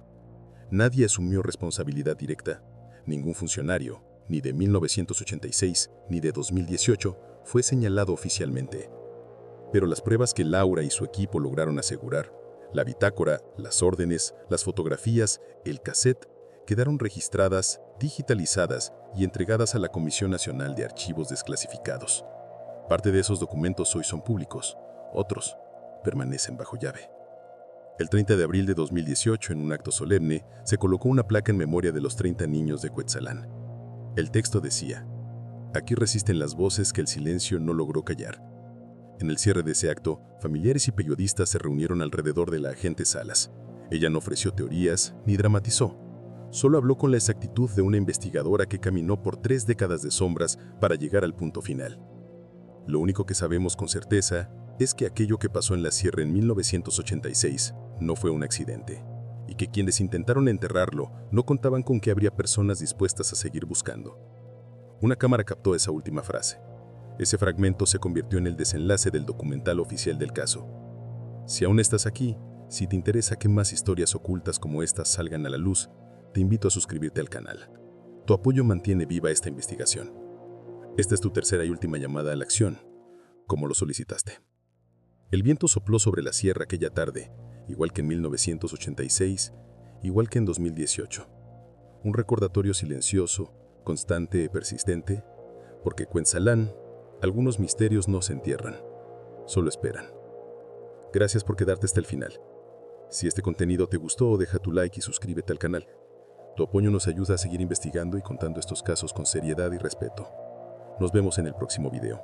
Nadie asumió responsabilidad directa. Ningún funcionario, ni de 1986 ni de 2018, fue señalado oficialmente. Pero las pruebas que Laura y su equipo lograron asegurar, la bitácora, las órdenes, las fotografías, el cassette, quedaron registradas, digitalizadas y entregadas a la Comisión Nacional de Archivos Desclasificados. Parte de esos documentos hoy son públicos, otros permanecen bajo llave. El 30 de abril de 2018, en un acto solemne, se colocó una placa en memoria de los 30 niños de Cuetzalán. El texto decía: aquí resisten las voces que el silencio no logró callar. En el cierre de ese acto, familiares y periodistas se reunieron alrededor de la agente Salas. Ella no ofreció teorías ni dramatizó. Solo habló con la exactitud de una investigadora que caminó por 3 décadas de sombras para llegar al punto final. Lo único que sabemos con certeza es que aquello que pasó en la sierra en 1986 no fue un accidente, y que quienes intentaron enterrarlo no contaban con que habría personas dispuestas a seguir buscando. Una cámara captó esa última frase. Ese fragmento se convirtió en el desenlace del documental oficial del caso. Si aún estás aquí, si te interesa que más historias ocultas como estas salgan a la luz, te invito a suscribirte al canal. Tu apoyo mantiene viva esta investigación. Esta es tu tercera y última llamada a la acción, como lo solicitaste. El viento sopló sobre la sierra aquella tarde, igual que en 1986, igual que en 2018. Un recordatorio silencioso, constante y persistente, porque Cuetzalán, algunos misterios no se entierran, solo esperan. Gracias por quedarte hasta el final. Si este contenido te gustó, deja tu like y suscríbete al canal. Tu apoyo nos ayuda a seguir investigando y contando estos casos con seriedad y respeto. Nos vemos en el próximo video.